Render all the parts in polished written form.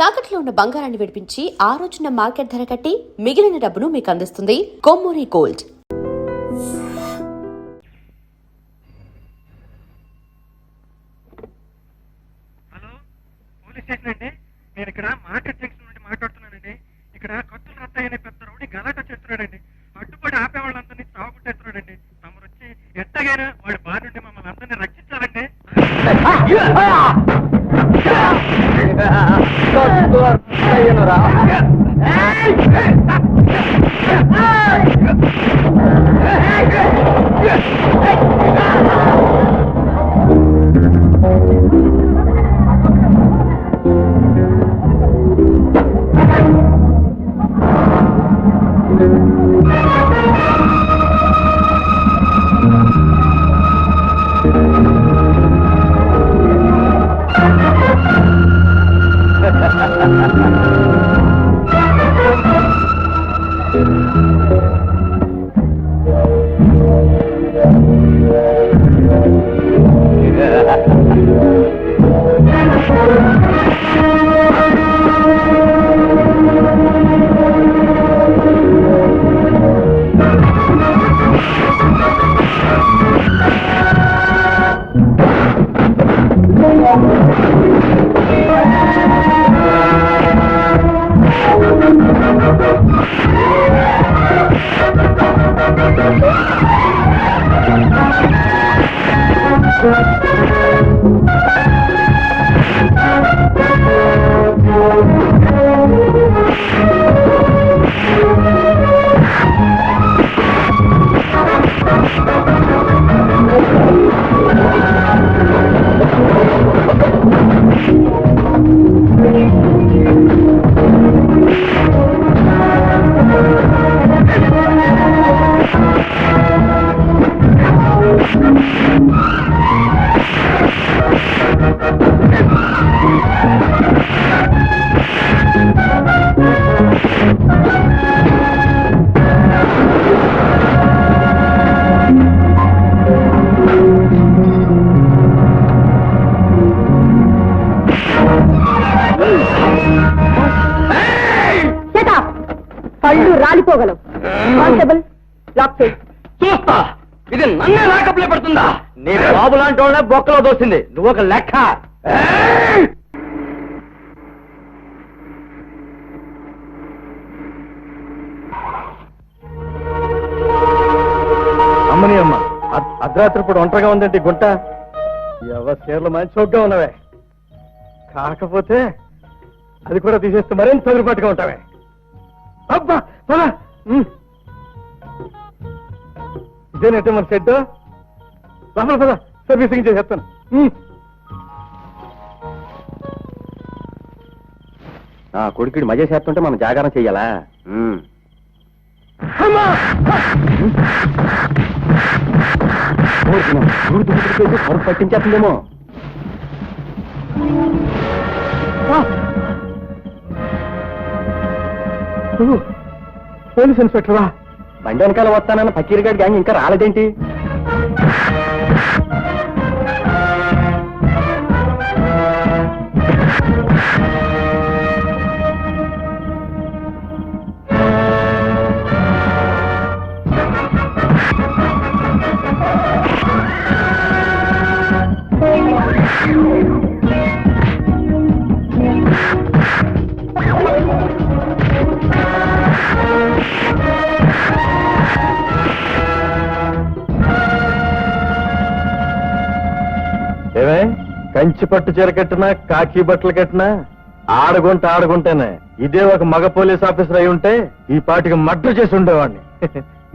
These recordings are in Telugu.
తాకట్లో ఉన్న బంగారాన్ని విడిపించి ఆ రోజున మార్కెట్ ధర కట్టి మిగిలిన డబ్బును మీకు అందిస్తుంది Kommuri gold. Hello, police station అండి. నేను ఇక్కడ మార్కెట్ జంక్షన్ నుండి మాట్లాడుతున్నానండి. ఇక్కడ కత్తులు రత్తయ్య అనే పెద్ద రౌడీ గలాట చేస్తున్నాడండి. అడ్డుపడి ఆపే వాళ్ళందరినీ చావుకుంటేస్తున్నాడండి. తమరు వచ్చి ఎట్టగైనా వాడి బారి నుండి మమ్మల్ని అందరినీ రక్షించాలండి. రాలిపోగలవు. కానిస్టేబుల్, లాక్ చేయి. చూస్తా, ఇది నన్నే లాకప్లే పడుతుందా? నీ బాబు లాంటి వాళ్ళ బొక్కలో దోసింది, నువ్వు ఒక లెక్క. అమ్మని అమ్మ, అర్ధరాత్రి ఇప్పుడు ఒంటరిగా ఉందండి గుంట. ఎవరి చీరలు మంచి చోగ్గా ఉన్నవే, కాకపోతే అది కూడా తీసేస్తే మరింత తొలిపాటుగా ఉంటావే. అబ్బా పదా, ఇదేనంటే మన షెడ్. లోపల పద, సర్వీసింగ్ చేసేస్తాను. కొడుకుడి మజా చేస్తుంటే మనం జాగారం చెయ్యాలా? కరుపు పట్టించేస్తుందేమో. పోలీస్ ఇన్స్పెక్టరా? బండి వెనకాల వస్తానన్న పకీర్గాడి గ్యాంగ్ ఇంకా రాలేదేంటి? ఏమే, కంచి పట్టు చీర కట్టినా కాకి బట్టలు కట్టినా ఆడుకుంటేనే ఇదే ఒక మగ పోలీస్ ఆఫీసర్ అయి ఉంటే ఈ పాటికి మర్డర్ చేసి ఉండేవాడిని.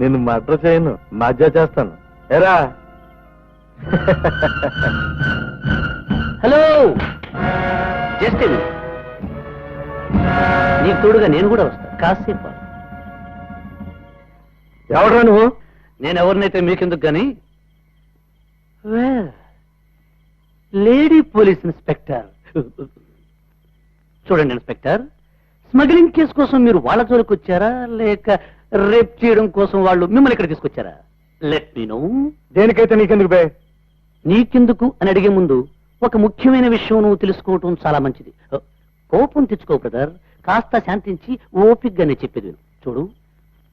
నేను మర్డర్ చేయను, మధ్య చేస్తాను. ఎరా? హలో, జస్ట్ నీకు తోడుగా నేను కూడా వస్తా కాసేపు. ఎవడరా నువ్వు? నేను ఎవరినైతే మీకెందుకు గాని, లేడీ పోలీస్ ఇన్స్పెక్టర్. చూడండి ఇన్స్పెక్టర్, స్మగ్లింగ్ కేసు కోసం మీరు వాళ్ళ జోలికి వచ్చారా, లేక రేప్ చేయడం కోసం వాళ్ళు మిమ్మల్ని ఇక్కడ తీసుకొచ్చారా? Let me no. దేనికైతే నీకెందుకు బే? నీకెందుకు అని అడిగే ముందు ఒక ముఖ్యమైన విషయం నువ్వు తెలుసుకోవటం చాలా మంచిది. కోపం తెచ్చుకో బ్రదర్, కాస్త శాంతించి ఓపిగ్గానే చెప్పేది విను. చూడు,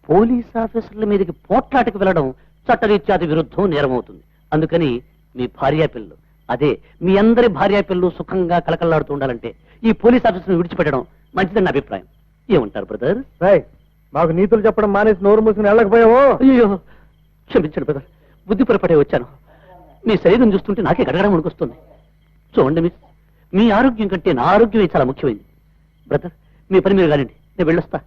పోలీస్ ఆఫీసర్ల మీదకి పోట్లాటకు వెళ్ళడం చట్టరీత్యాది విరుద్ధం, నేరమవుతుంది. అందుకని మీ భార్యా పిల్లలు, అదే మీ అందరి భార్యా పిల్లలు సుఖంగా కలకల్లాడుతూ ఉండాలంటే ఈ పోలీస్ ఆఫీసర్ని విడిచిపెట్టడం మంచిదని నా అభిప్రాయం. ఏమంటారు బ్రదర్? మాకు నీతులు చెప్పడం మానేసి నోరు మూసుకుని వెళ్ళకపోయావో. అయ్యో, క్షమించండి బ్రదర్, బుద్ధి పొరపడే వచ్చాను. మీ శరీరం చూస్తుంటే నాకే గడగడం వణుకొస్తుంది. చూడండి మిస్, మీ ఆరోగ్యం కంటే నా ఆరోగ్యమే చాలా ముఖ్యమైంది. బ్రదర్, మీ పని మీరు కానివ్వండి, నేను వెళ్ళొస్తా.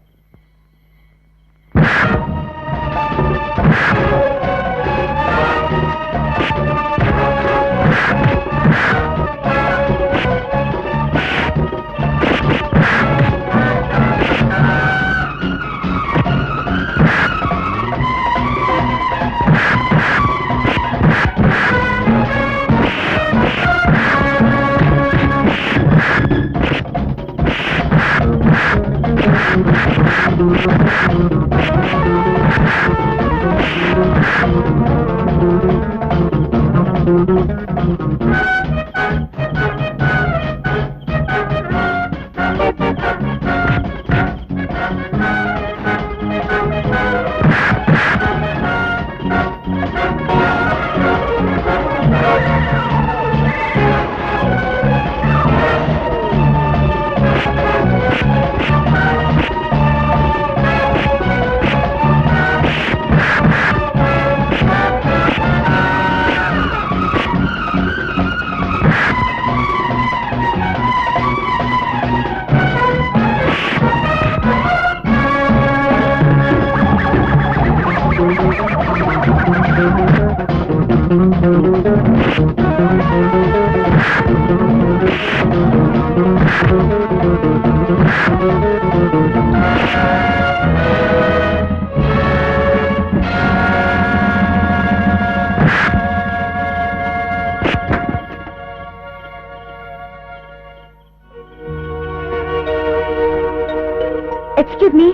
ఎక్స్క్యూజ్ మీ,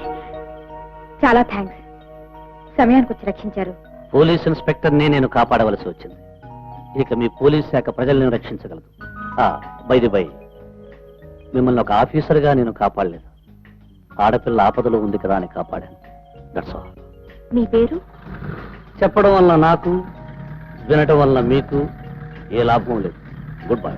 చాలా థ్యాంక్స్. సమయానికి వచ్చి రక్షించారు. పోలీస్ ఇన్స్పెక్టర్ని నేను కాపాడవలసి వచ్చింది. ఇక మీ పోలీస్ శాఖ ప్రజల్ని రక్షించగలదు. బై మిమ్మల్ని ఒక ఆఫీసర్గా నేను కాపాడలేదు, ఆడపిల్ల ఆపదలో ఉంది కదా అని కాపాడాను. That's all. మీ పేరు? చెప్పడం వల్ల నాకు, వినటం వల్ల మీకు ఏ లాభం లేదు. Good bye.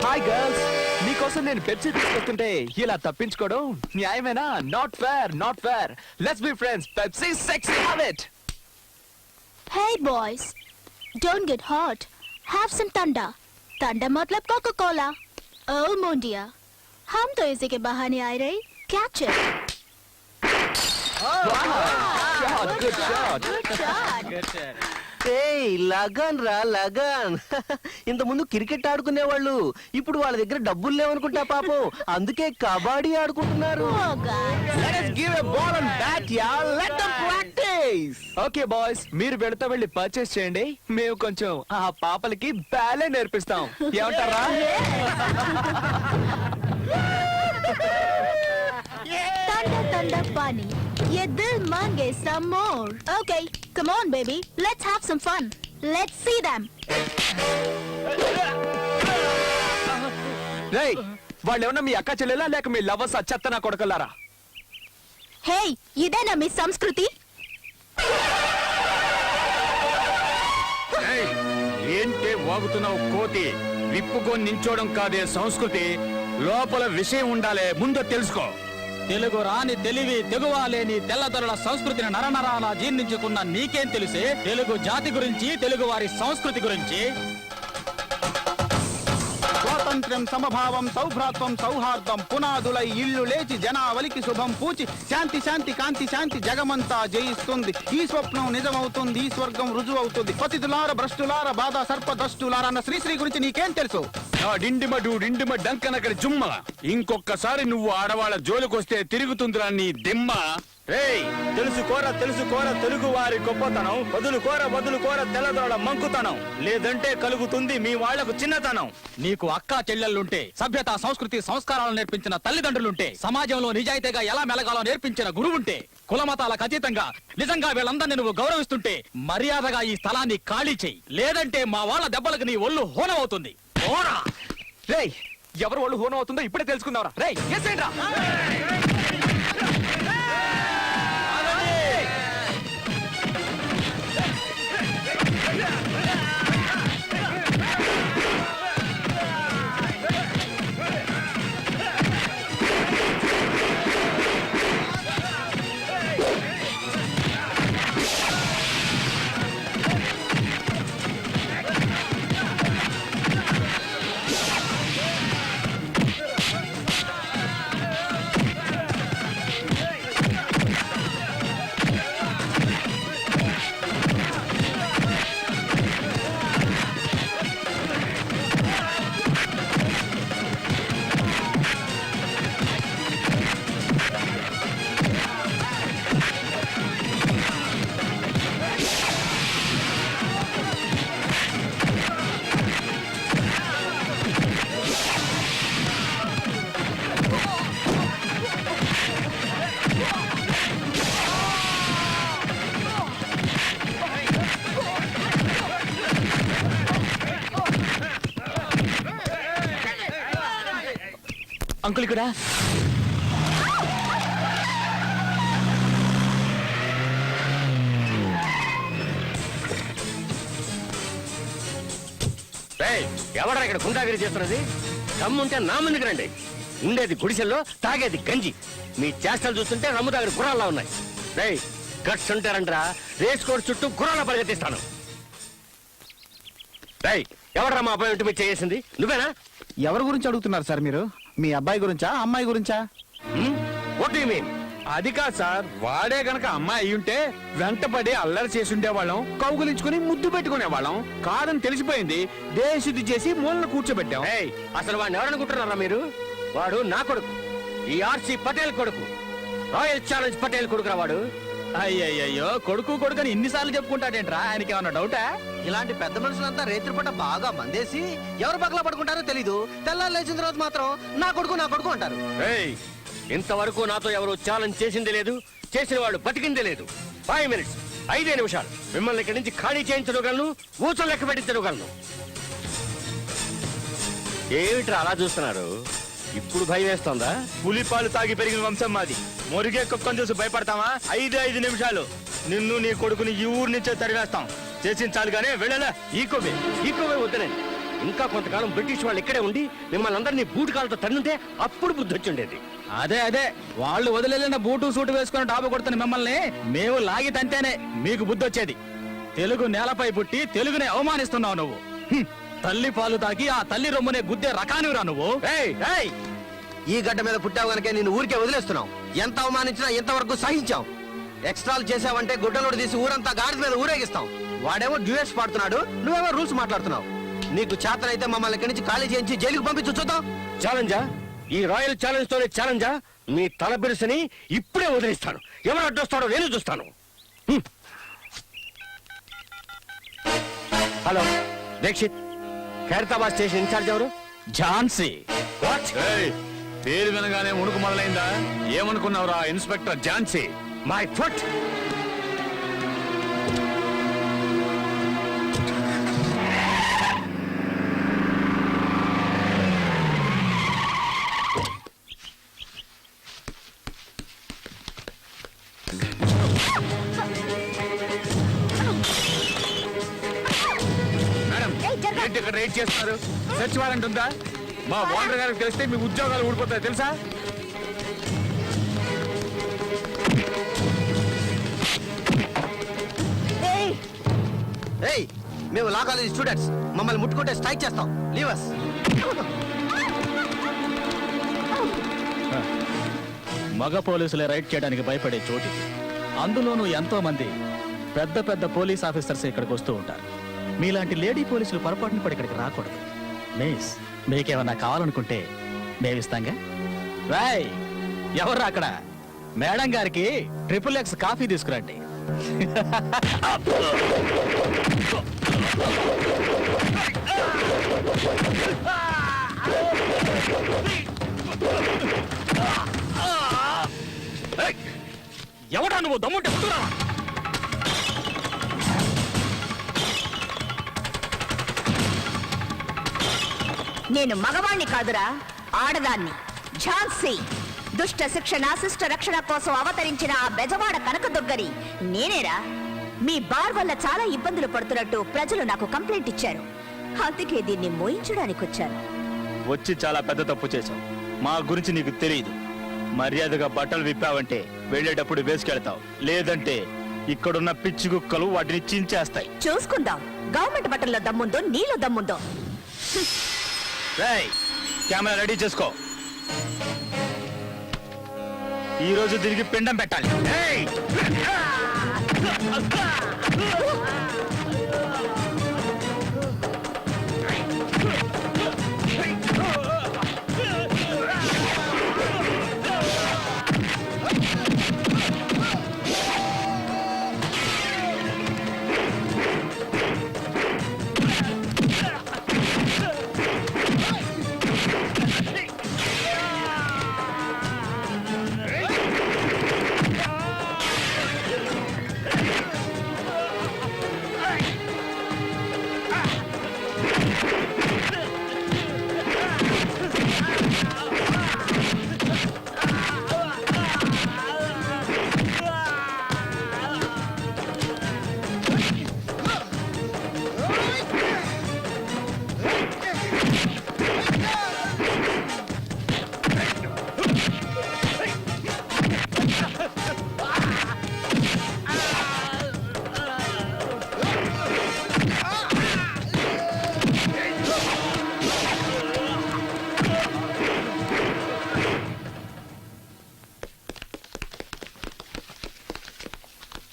హాయ్ గర్ల్స్, మీకోసం నేను పెప్సీ తీసుకొస్తుంటే ఇలా తప్పించుకోవడం న్యాయమేనా? Not fair, not fair. Let's be friends. Pepsi sexy, have it. Hey boys, don't get hot. Have some thunder. Thunder मतलब Coca-Cola. Oh mon dear, हम तो इसी के बहाने आए रहे. Catch it. Good shot. Good shot. Lagan రా లగన్. ఇంత ముందు క్రికెట్ ఆడుకునేవాళ్ళు, ఇప్పుడు వాళ్ళ దగ్గర డబ్బులు లేవనుకుంటా పాపం, అందుకే కబడ్డీ ఆడుకుంటున్నారు. Oh God. Let us give a ball and bat, yeah. Let them practice. Okay boys, మీరు వెళతా వెళ్ళి పర్చేస్ చేయండి, మేము కొంచెం ఆ పాపలకి బ్యాలే నేర్పిస్తాం. ఏమంటారా? Thunder, thunder, bunny. ये दिल मांगे some more. Okay, come on baby, let's have some fun. Let's see them. రేయ్, వాళ్ళు ఏమన్నా మీ అక్క చెల్లెలా లేక మీ లవర్స్ చెత్త నా కొడకల్లారా? Hey, ఇదేనా మీ సంస్కృతి? ఏంటే వాగుతున్నావు కోతి? విప్పుకొని నించోడం కాదే సంస్కృతి, లోపల విషయం ఉండాలే, ముందు తెలుసుకో. తెలుగు రాని తెలివి తెగువాలేని తెల్లదొరల సంస్కృతిని నరనరాల జీర్ణించుకున్న నీకేం తెలిసే తెలుగు జాతి గురించి, తెలుగు వారి సంస్కృతి గురించి? స్వాతంత్ర్యం, సమభావం, సౌభ్రాత్వం, సౌహార్దం పునాదులై ఇల్లు లేచి జనావలికి శుభం పూచి శాంతి శాంతి కాంతి శాంతి జగమంతా జయిస్తుంది. ఈ స్వప్నం నిజమవుతుంది, ఈ స్వర్గం రుజువవుతుంది. పతితులార భ్రష్టులార బాధ సర్పదష్టులార అన్న శ్రీశ్రీ గురించి నీకేం తెలుసు? డిండిమ డంకనకడి జుమ్మ. ఇంకొక్కసారి నువ్వు ఆడవాళ్ళ జోలికొస్తే తిరుగుతుందిరా నీ దిమ్మ. రేయ్ తెలుసుకోర తెలుగు వారి గొప్పతనం, వదులుకోర తెల్లదొరల మంకుతనం, లేదంటే కలుగుతుంది మీ వాళ్లకు చిన్నతనం. నీకు అక్కా చెల్లెళ్ళుంటే, సభ్యత సంస్కృతి సంస్కారాలను నేర్పించిన తల్లిదండ్రులుంటే, సమాజంలో నిజాయితీగా ఎలా మెలగాలో నేర్పించిన గురువుంటే, కులమతాలకు అతీతంగా నిజంగా వీళ్ళందరినీ నువ్వు గౌరవిస్తుంటే మర్యాదగా ఈ స్థలాన్ని ఖాళీ చెయ్యి, లేదంటే మా వాళ్ళ దెబ్బలకు నీ ఒళ్ళు హోనమవుతుంది. రేయ్ ఎవరు ఒళ్ళు హోనమవుతుందో ఇప్పుడే తెలుసుకుందావరా. రేయ్ ఎస్ఐరా. అంకుల్ ఇక్కడ. ఎవడా ఇక్కడ గుండాగిరి చేస్తున్నది? దమ్ముంటే నా ముందుకు రండి. ఉండేది గుడిసెల్లో, తాగేది గంజి. మీ చేష్టలు చూస్తుంటే రమ్ము దగ్గర గుర్రాల్లా ఉన్నాయి. రేయ్ గట్స్ ఉంటారంటరా, రేస్ కోర్స్ చుట్టూ గుర్రాల పరిగెత్తిస్తాను. రేయ్ ఎవడరా మా అబ్బాయి ఇంటి మీద చేసింది? నువ్వేనా? ఎవరి గురించి అడుగుతున్నారు సార్ మీరు? మీ అబ్బాయి గురించా, అమ్మాయి గురించా? What do you mean? అది కాదు సార్, వాడే గనక అమ్మాయి అయ్యుంటే వెంటపడి అల్లరి చేసి ఉండేవాళ్ళం, కౌగులించుకుని ముద్దు పెట్టుకునేవాళ్ళం. కాదని తెలిసిపోయింది, దేశశుద్ధి చేసి మూలను కూర్చోబెట్టాం. ఏయ్ అసలు వాడిని ఎవరనుకుంటున్నారా మీరు? వాడు నా కొడుకు, ఈ ఆర్సీ పటేల్ కొడుకు, రాయల్ ఛాలెంజ్ పటేల్ కొడుకురా వాడు. అయ్యయ్యో కొడుకు అని ఇన్నిసార్లు చెప్పుకుంటాడేంట్రా? ఆయనకి ఏమన్నా డౌటా? ఇలాంటి పెద్ద మనుషులంతా రేత్రిపూట బాగా మందేసి ఎవరు పక్కల పడుకుంటారో తెలీదు. తెల్లారు లేచిన తర్వాత మాత్రం నా కొడుకు అంటారు. ఇంతవరకు నాతో ఎవరు ఛాలెంజ్ చేసిందే లేదు, చేసిన వాడు బతికిందే లేదు. 5 minutes 5 నిమిషాలు మిమ్మల్ని ఇక్కడి నుంచి ఖాళీ చేయించగలను, ఊచలు లెక్క పెట్టించగలను. ఏమిట్రా అలా చూస్తున్నారు? ఇప్పుడు భయం వేస్తోందా? పులిపాలు తాగి పెరిగిన వంశం మాది. మురిగే కుక్కను చూసి భయపడతామా? 5 నిమిషాలు నిన్ను నీ కొడుకుని ఈ ఊరు నుంచే తరివేస్తాం. చేసించాలి గానే వెళ్ళలే. ఈకోవే వద్దనండి. ఇంకా కొంతకాలం బ్రిటిష్ వాళ్ళు ఇక్కడే ఉండి మిమ్మల్ని అందరినీ బూటు కాళ్ళతో తన్నుంటే అప్పుడు బుద్ధి వచ్చిండేది. అదే వాళ్ళు వదిలేసిన బూటు సూటు వేసుకుని డాబు కొడుతున్న మిమ్మల్ని మేము లాగి తంతేనే మీకు బుద్ధి వచ్చేది. తెలుగు నేలపై పుట్టి తెలుగునే అవమానిస్తున్నావు నువ్వు. తల్లి పాలు తాగి ఆ తల్లి రొమ్మునే గుద్దే రకానివిరా నువ్వు. ఈ గడ్డ మీద పుట్టావు గనకే నేను ఊరికే వదిలేస్తున్నావు. ఎంత అవమానించినా ఎంతవరకు సహించాం. ఎక్స్ట్రాలు చేసావంటే గుడ్డలోడు తీసి ఊరంతా గాడి మీద ఊరేగిస్తాం. వాడేమో డ్యూయట్స్ పాడుతున్నాడు, నువ్వేమో రూల్స్ మాట్లాడుతున్నావు. నీకు చేతనైతే మమ్మల్ని ఇక్కడి నుంచి ఖాళీ చేయించి జైలుకు పంపించు చూద్దాం. ఛాలెంజా? ఈ రాయల్ ఛాలెంజ్ తోనే ఛాలెంజా? మీ తల బిరుసని ఇప్పుడే వదిలిస్తాను. ఎవరు అడ్డొస్తాడో నేను చూస్తాను. Hello Dikshit, Khairatabad station incharge ఎవరు? ఝాన్సీ. పేరు వినగానే ఉణుకు మొదలైందా? ఏమనుకున్నావురా inspector Jhansi? My foot. Madam ఏంటి ఇక్కడ రైడ్ చేస్తున్నారు? సెర్చ్ వారెంట్ ఉందా? మా ఓనర్ గారికి తెలిస్తే మీ ఉద్యోగాలు ఊడిపోతాయి తెలుసా? మేము లా కాలేజ్ స్టూడెంట్స్, మమ్మల్ని ముట్టుకుంటే స్ట్రైక్ చేస్తాం. లీవర్స్. మగ పోలీసులే రైడ్ చేయడానికి భయపడే చోటు. అందులోనూ ఎంతో మంది పెద్ద పెద్ద పోలీస్ ఆఫీసర్స్ ఇక్కడికి వస్తూ ఉంటారు. మీలాంటి లేడీ పోలీసులు పొరపాటున కూడా ఇక్కడికి రాకూడదు. మిస్, మీకేమన్నా కావాలనుకుంటే మేమిస్తాంగా. రాయ్ ఎవరు అక్కడ? మేడం గారికి XXX కాఫీ తీసుకురండి. ఎవడా నువ్వు దమ్ముంటే ముందురా. నేను మగవాణ్ణి కాదురా, ఆడదాన్ని. ఝాన్సీ దుష్ట శిక్షణ శిష్ట రక్షణ కోసం అవతరించిన ఆ బెజవాడ కనకదుర్గని నేనేరా. మీ బార్ వల్ల చాలా ఇబ్బందులు పడుతున్నట్టు ప్రజలు నాకు కంప్లైంట్ ఇచ్చారు. అందుకే దీన్ని మోయించడానికి వచ్చాను. వచ్చి చాలా పెద్ద తప్పు చేశావు. మా గురించి నీకు తెలియదు. మర్యాదగా బట్టలు విప్పావంటే వెళ్ళేటప్పుడు వేసుకెళ్తావు, లేదంటే ఇక్కడున్న పిచ్చి కుక్కలు వాటిని చించేస్తాయి. చూసుకుందాం గవర్నమెంట్ బట్టల్లో దమ్ముందో నీలో దమ్ముందో. రేయ్, కెమెరా రెడీ చేసుకో. ఈ రోజు దీనికి పిండం పెట్టాలి. ఏయ్!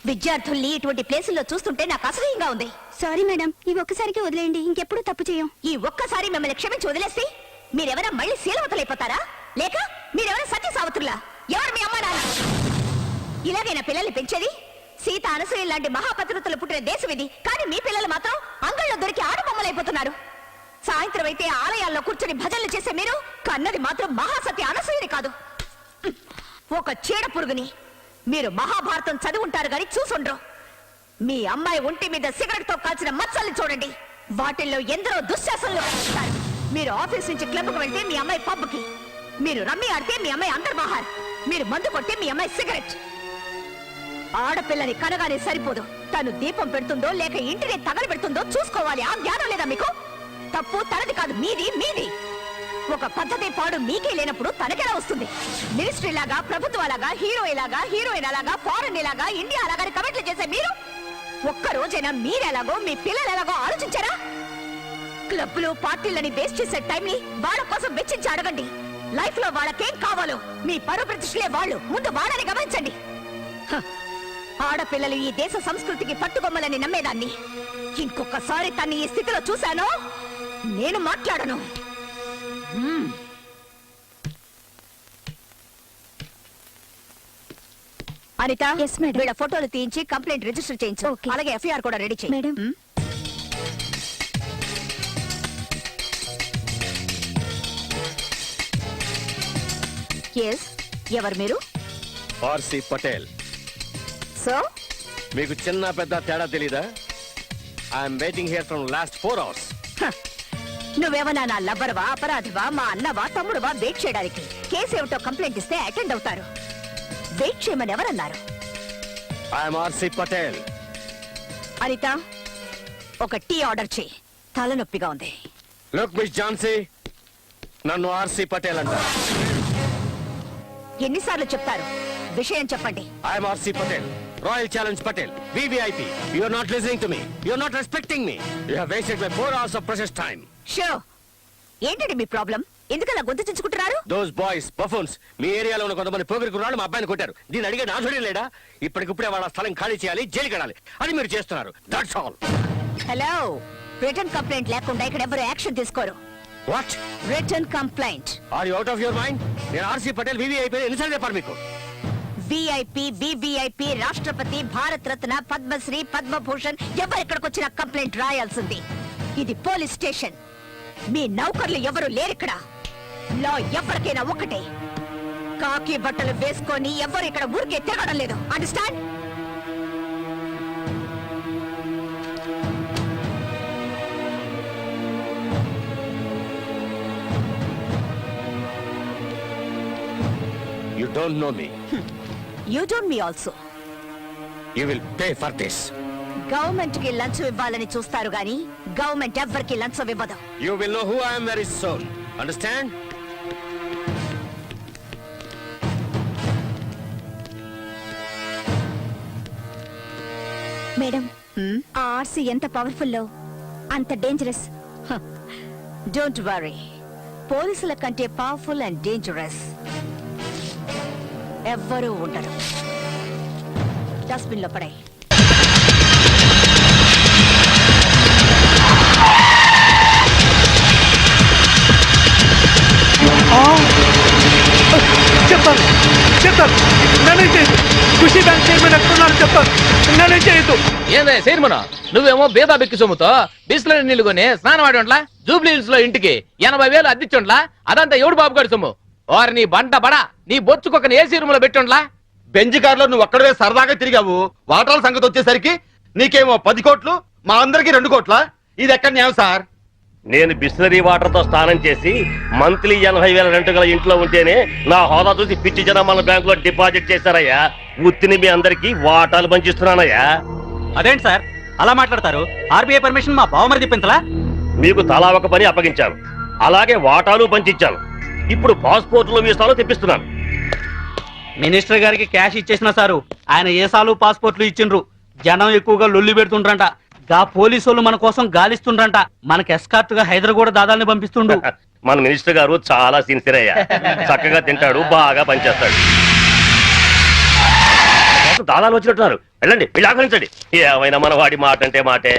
విద్యార్థుల్ని ఇటువంటి ప్లేసుల్లో చూస్తుంటే నాకు అసహ్యంగా ఉంది. సారీ మేడం, ఈ ఒక్కసారికి వదిలేయండి, ఇంకెప్పుడు తప్పు చేయం. ఈ ఒక్కసారి మిమ్మల్ని క్షమించి వదిలేస్తే మీరెవరా మళ్ళీ శీలవతలైపోతారా, లేక మీరెవరా సత్య సావతుల్లా? ఎవరు మీ అమ్మా నాన్న? ఇలాగైనా పిల్లల్ని పెంచేది? సీత అనసూయ లాంటి మహాపతివ్రతలు పుట్టిన దేశం ఇది. కానీ మీ పిల్లలు మాత్రం అంగళ్ళలో దొరికి ఆడబొమ్మలైపోతున్నారు. సాయంత్రం అయితే ఆలయాల్లో కూర్చొని భజనలు చేసే మీరు కన్నది మాత్రం మహాసత్య అనసూయని కాదు, ఒక చీడ పురుగుని. మీరు మహాభారతం చదువుంటారు గాని చూసుండ్రు. మీ అమ్మాయి ఒంటి మీద సిగరెట్ తో కాల్చిన మచ్చల్ని చూడండి. వాటిల్లో ఎందరో దుశ్శాసనలు కనిపిస్తారు. మీరు ఆఫీస్ నుంచి క్లబ్కు వెళ్తే మీ అమ్మాయి పబ్కి, మీరు రమ్మి ఆడితే మీ అమ్మాయి అంతర్బహార్, మీరు మందు కొడితే మీ అమ్మాయి సిగరెట్. ఆడపిల్లని కనగానే సరిపోదు, తను దీపం పెడుతుందో లేక ఇంటిని తగలబెడుతుందో చూసుకోవాలి. ఆ జ్ఞానం లేదా మీకు? తప్పు తనది కాదు, మీది మీది. ఒక పద్ధతి పాడు మీకే లేనప్పుడు తనకెలా వస్తుంది? మినిస్ట్రీ లాగా, ప్రభుత్వాలాగా, హీరోయిన్ అలాగా, ఫారెన్ లాగా, ఇండియా అలాగా కమెంట్లు చేసే మీరు ఒక్క రోజైనా మీరెలాగో మీ పిల్లలు ఎలాగో ఆలోచించారా? క్లబ్లు పార్టీలని వేస్ట్ చేసే టైంని వాళ్ళ కోసం వెచ్చించి అడగండి. లైఫ్ లో వాళ్ళకేం కావాలో మీ పరు ప్రతిష్టలే వాళ్ళు. ముందు వాళ్ళని గమనించండి. ఆడపిల్లలు ఈ దేశ సంస్కృతికి పట్టుకొమ్మలని నమ్మేదాన్ని. ఇంకొకసారి తన్ని ఈ స్థితిలో చూశానో నేను మాట్లాడను. అనిత, వీళ్ళ ఫోటోలు తీయించి కంప్లైంట్ రిజిస్టర్ చేయించు. అలాగే ఎఫ్ఐఆర్ కూడా రెడీ చేయి. మేడం, ఎవరు మీరు? ఆర్సి పటేల్. సో మీకు చిన్న పెద్ద తేడా తెలీదా? I'm waiting here from last 4 hours. నువ్వేమన్నా నా లవ్వరవా, అపరాధివా, మా అన్నవా, తమ్ముడువా? వెయిట్ చేయడానికి కేసు ఏమిటో కంప్లైంట్ ఇస్తే అటెండ్ అవుతారు. వెయిట్ చేయమని ఎవరన్నారు? I'm RC Patel. అనిత, ఒక టీ ఆర్డర్ చేయి, తలనొప్పిగా ఉంది. లుక్ మిస్ ఝాన్సీ, నన్ను ఆర్సి పటేల్ అంటారు. ఎన్నిసార్లు చెప్తారు? విషయం చెప్పండి. I'm RC Patel, royal challenge Patel, VVIP. You are not listening to me. You are not respecting me. You have wasted my 4 hours of precious time. Show, ఏంటండి మీ ప్రాబ్లం? ఎందుకలా గొంతు చించుకుంటున్నారు? Those boys, buffoons, మీ ఏరియాలో ఉన్న కొంతమంది పోగిరి కుర్రాళ్ళు మా అబ్బాయిని కొట్టారు. దీన్ని అడిగే నాథుడే లేడా? ఇప్పటికిప్పుడే వాళ్ళ స్థలం ఖాళీ చేయాలి, జైలుకి వెళ్ళాలి. అది మీరు చేస్తున్నారు. That's all. Hello, return complaint లేకుండా ఇక్కడ ఎవరు యాక్షన్ తీసుకోరు. What? Return complaint. Are you out of your mind? నేను ఆర్సి పటేల్ VVIP ఎన్నిసార్లు చెప్పాను మీకు? విఐపి, బిబిఐపి, రాష్ట్రపతి, భారత రత్న, పద్మశ్రీ, పద్మభూషణ్ ఎవరు ఇక్కడికి వచ్చిన కంప్లైంట్ రాయాల్సింది. ఇది పోలీస్ స్టేషన్. మీ నౌకర్లు ఎవరు లేరిక్కడ. లా ఎవరికైనా ఒకటే. కాకి బట్టలు వేసుకొని ఎవరు ఇక్కడ ఊరికే తిరగడం లేదు. Understand? You don't know me. You don't me also. You will pay for this. Government కి లంచం ఇవ్వాలని చూస్తారు గాని గవర్నమెంట్ ఎవ్వరికి లంచం ఇవ్వదు. You will know who I am very soon. Understand? Madam ఆ ఆర్సీ ఎంత పవర్ఫుల్లో అంత డేంజరస్. Don't worry. పోలీసుల కంటే పవర్ఫుల్ అండ్ డేంజరస్ ఎవ్వరూ ఉండరు. డస్ట్బిన్ లో పడాయి. చెప్తాను చెప్తాను నన్ను చేయదు. ఖుషి బ్యాంక్ చైర్మన్ ఎక్కడున్నారు చెప్తాను. నన్ను చేయదు. ఏందే చైర్మన్, నువ్వేమో బేదా బెక్కి సొమ్ముతో బిస్లరీ నీళ్లు కొని స్నానం ఆడి ఉంట్లా, జూబ్లీ హిల్స్ లో ఇంటికి 80,000 అద్దిచ్చుండ్లా, అదంతా ఎవడు బాబు గారి సొమ్ము. వారి నీ బంట బడా నీ బొచ్చుకొక ఏసీ రూమ్ లో పెట్టుండ్లా. బెంజ్ కార్లో నువ్వు ఒక్కడే సరదాగా తిరిగావు. వాటాల సంగతి వచ్చేసరికి నీకేమో 10 కోట్లు, మా అందరికి 2 కోట్ల. ఇది ఎక్కడ న్యాయం సార్? నేను బిస్లరీ వాటర్ తో స్నానం చేసి మంత్లీ 80,000 రెంట్ గల ఇంట్లో ఉంటేనే నా హోదా చూసి పిచ్చి జనం మన బ్యాంక్ లో డిపాజిట్ చేశారయ్యా. ఉత్తిని మీ అందరికి వాటాలు పంచిస్తున్నానయ్యా. అదేంటి సార్ అలా మాట్లాడతారు? ఆర్బీఐ పర్మిషన్ మా బావమరి చెప్పించలా? మీకు తలా ఒక పని అప్పగించాను, అలాగే వాటాలు పంచిచ్చాను. ఇప్పుడు పాస్పోర్ట్లు వీసాలు తెప్పిస్తున్నాను. మినిస్టర్ గారికి క్యాష్ ఇచ్చేసిన సారు, ఆయన ఏసాలు పాస్పోర్ట్లు ఇచ్చిండ్రు. జనం ఎక్కువగా లొల్లి పెడుతుండ్రంట. గా పోలీసులు మన కోసం గాలిస్తుండ్రంట. మనకి ఎస్కార్ట్ గా హైదరాబాద్ దాదాల్ని పంపిస్తుండు. మన మినిస్టర్ గారు చాలా సిన్సియర్ అయ్యా. చక్కగా తింటాడు, బాగా పనిచేస్తాడు. దాదాలు వచ్చినట్టున్నారు, వెళ్ళండి, వెళ్ళి ఆహ్వానించండి. ఏమైనా మన వాడి మాట అంటే మాటే.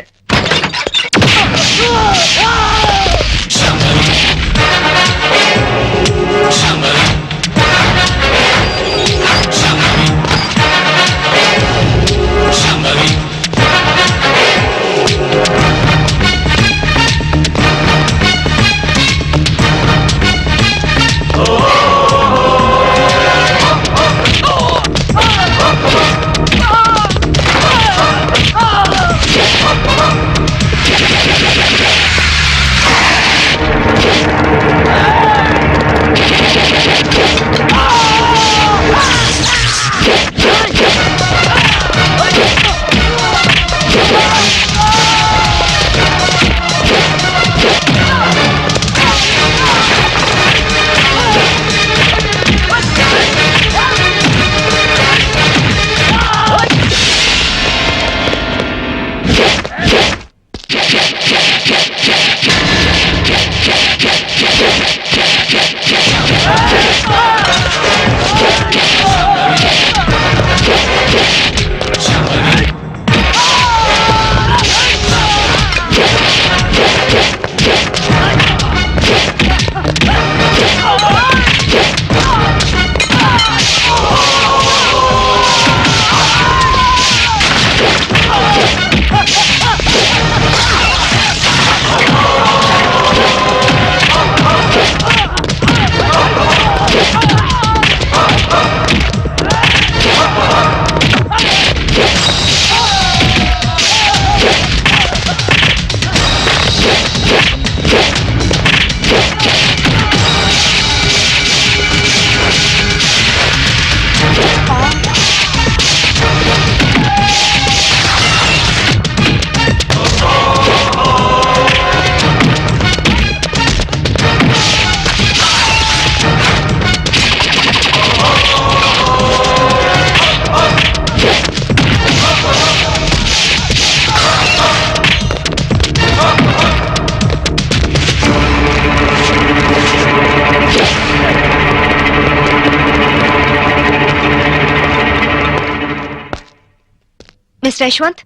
Mister Yashwant,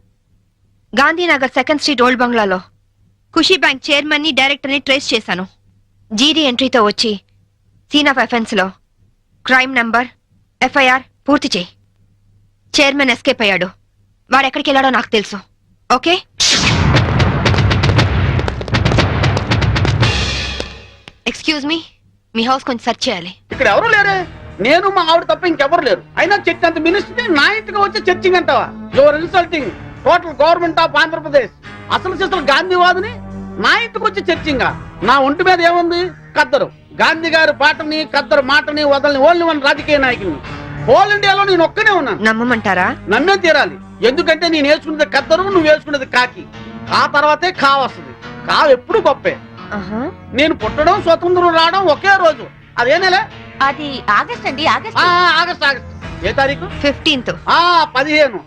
Gandhinagar 2nd street old బంగ్లాలో ఖుషీ బ్యాంక్ చైర్మన్ ని డైరెక్టర్ ని ట్రేస్ చేశాను. జీడీ ఎంట్రీతో వచ్చి సీన్ ఆఫ్ అఫెన్స్ లో క్రైమ్ నంబర్, FIR పూర్తి చేయి. చైర్మన్ ఎస్కేప్ అయ్యాడు. వాడు ఎక్కడికి వెళ్ళాడో నాకు తెలుసు. ఓకే, ఎక్స్క్యూజ్ మీ హౌస్ కొంచెం సెర్చ్ చేయాలి. ఇక్కడ ఎవరు లేరే, నేను మా ఆవిడ తప్ప ఇంకెవరు లేరు. అయినా చర్చ్ అంత మినిస్టర్ నా ఇంటికి వచ్చి చర్చింగ్ అంటావా? Your insulting total government of Andhra Pradesh. అసలు గాంధీవాదిని నా ఇంటికి వచ్చి చర్చింగా? నా ఒంటి మీద ఏముంది? కద్దరు. గాంధీ గారి పాటని కద్దరు మాటని వదలని ఓన్లీ వన్ రాజకీయ నాయకుని. హోల్ ఇండియాలో నేను ఒక్కనే ఉన్నాను. నమ్మమంటారా? నమ్మే తీరాలి. ఎందుకంటే నేను వేసుకున్నది కద్దరు, నువ్వు వేసుకున్నది కాకి. ఆ తర్వాతే కా వస్తుంది. కా ఎప్పుడు గొప్పే. నేను పుట్టడం, స్వతంత్రం రావడం ఒకే రోజు. అదే నెల? అది ఆగస్ట్ అండి. ఆగస్ట్. ఏ తారీఖు? 15th. 15.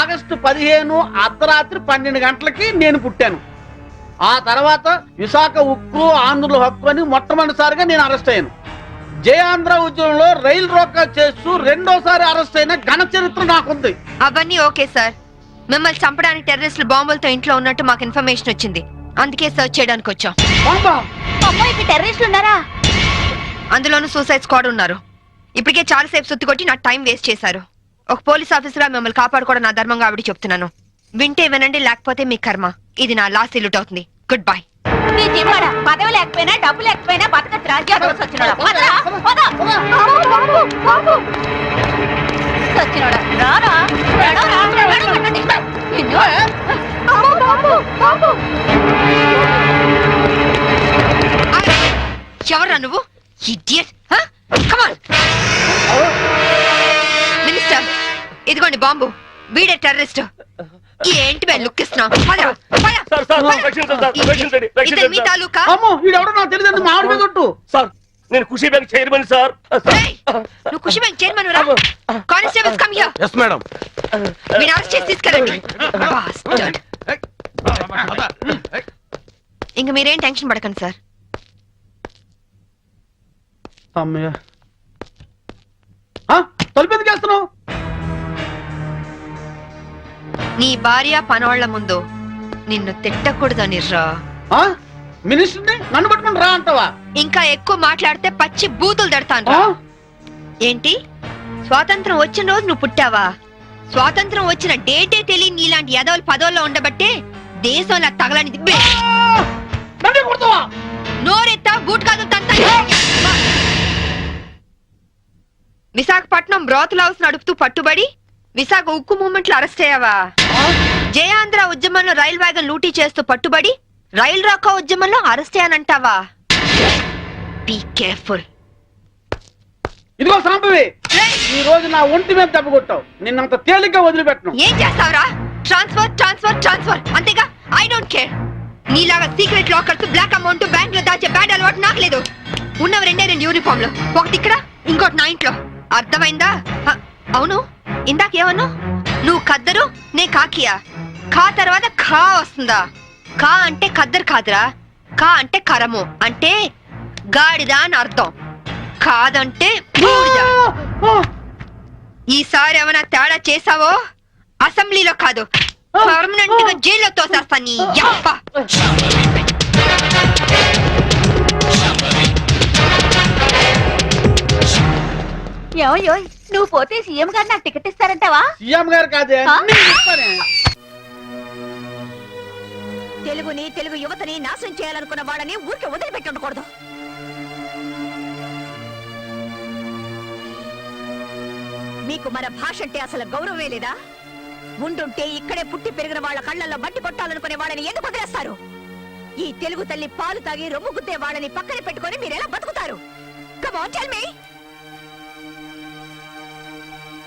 ఆగస్టు 15 అర్ధరాత్రి 12 గంటలకి నేను పుట్టాను. ఆ తర్వాత విశాఖ ఉక్కు ఆంధ్రుల హక్కు అని మొట్టమొదటిసారిగా నేను అరెస్ట్ అయ్యాను. జయాంధ్ర ఉద్యమంలో రైలు రోకా చేస్తూ రెండోసారి అరెస్ట్ అయిన ఘన చరిత్ర నాకుంది. అవన్నీ ఓకే సార్. మిమ్మల్ని చంపడానికి టెర్రరిస్టులు బాంబులతో ఇంట్లో ఉన్నట్టు మాకు ఇన్ఫర్మేషన్ వచ్చింది. అందుకే సర్చ్ చేయడానికి వచ్చాం. టెర్రరిస్టులు ఉన్నారా? అందులోనూ సూసైడ్ స్క్వాడ్ ఉన్నారు. ఇప్పటికే చాలాసేపు సుత్తి కొట్టి నా టైం వేస్ట్ చేశారు. ఒక పోలీస్ ఆఫీసర్ మిమ్మల్ని కాపాడుకోవడం నా ధర్మంగా ఆవిడ చెప్తున్నాను. వింటే వినండి, లేకపోతే మీ కర్మ. ఇది నా లాస్ట్ ఇల్లుట్ అవుతుంది. Good bye. పదవి లేకపోయినా డబ్బు లేకపోయినా బతకచ్చు రాజ్యాలు ఎవరా నువ్వు? ఇడియట్. కమ్ ఆన్ మినిస్టర్, ఇదిగోండి బాంబు. వీడే టెర్రరిస్ట్. ఏంటి మేము లుక్ ఇస్తున్నాం? మీ తాలూకా? అమ్మో, వీడెవడో నాకు తెలియదు. మా ఆవిడ మీద ఒట్టు. సార్, నేను ఖుషీ బ్యాంక్ చైర్మన్ సార్. నువ్వు ఖుషి బ్యాంక్ చైర్మన్ రా? Constables come here. Yes madam. మీరు అరెస్ట్ చేసి తీసుకెళ్ళండి. ఇంక మీరేం టెన్షన్ పడకండి సార్. అమ్మయ్య, తలుపు ఎందుకు వేస్తున్నావు? నీ భార్య పనవాళ్ల ముందు నిన్ను తిట్టకూడదని రా. మినిస్టర్ని నన్ను పట్టుకుని రా అంటావా? ఇంకా ఎక్కువ మాట్లాడితే పచ్చి బూతులు తిడతాను రా. ఏంటి, స్వాతంత్రం వచ్చిన రోజు నువ్వు పుట్టావా? స్వాతంత్రం వచ్చిన డేటే తెలియని నీలాంటి యదవులు పదవుల్లో ఉండబట్టే దేశంలో తగలనిది. నోరెత్తా బూట్ కాదు తంత. విశాఖపట్నం బ్రోతల్ హౌస్ నడుపుతూ పట్టుబడి విశాఖ ఉక్కు మూవ్మెంట్ లో అరెస్ట్ అయ్యావా? జయాంధ్ర ఉద్యమంలో రైల్ వ్యాగన్ లూటీ చేస్తూ పట్టుబడి రైల్ రాకా ఉద్యమంలో అరెస్ట్ అయ్యానంటావా? Be careful. ఇదిగో సాంబవి, ఈ రోజు నా ఒంటి మీద దెబ్బ కొట్టావు. నిన్నంత తేలిగ్గా వదిలిపెట్టను. ఏం చేస్తావురా? ట్రాన్స్ఫర్ ట్రాన్స్ఫర్ ట్రాన్స్ఫర్, అంతేగా. I don't care. నీలాగా secret lockers, black amount bank లో దాచే బ్యాడ్ అలవాటు నాకు లేదు. ఉన్నవి 2 యూనిఫామ్ లో, ఒకటి ఇక్కడ, ఇంకోటి నా ఇంట్లో. అర్థమైందా? అవును, ఇందాకేమన్నా? నువ్వు కద్దరు, నే కాకియా? కా తర్వాత ఖా వస్తుందా? కా అంటే కద్దరు కాదురా. కా అంటే కరము, అంటే గాడిద అని అర్థం. కాదంటే బూడిద. ఈసారి ఏమైనా తేడా చేసావో అసెంబ్లీలో కాదు, పర్మనెంట్ గా జైల్లో తోసేస్తా నీ యప్ప. నువ్వు పోతే సీఎం గారు నాకు టికెట్ ఇస్తారంటావా? సీఎం గారు కాదే, తెలుగుని, తెలుగు యువతని నాశనం చేయాలనుకున్న వాళ్ళని ఊరికే వదిలిపెట్టి ఉండకూడదు. మీకు మన భాష అంటే అసలు గౌరవమే లేదా? ఉండుంటే ఇక్కడే పుట్టి పెరిగిన వాళ్ళ కళ్ళల్లో మట్టి కొట్టాలనుకునే వాళ్ళని ఎందుకు వదిలేస్తారు? ఈ తెలుగు తల్లి పాలు తాగి రొమ్ము గుద్దే వాళ్ళని పక్కన పెట్టుకొని మీరు ఎలా బతుకుతారు? Come on tell me.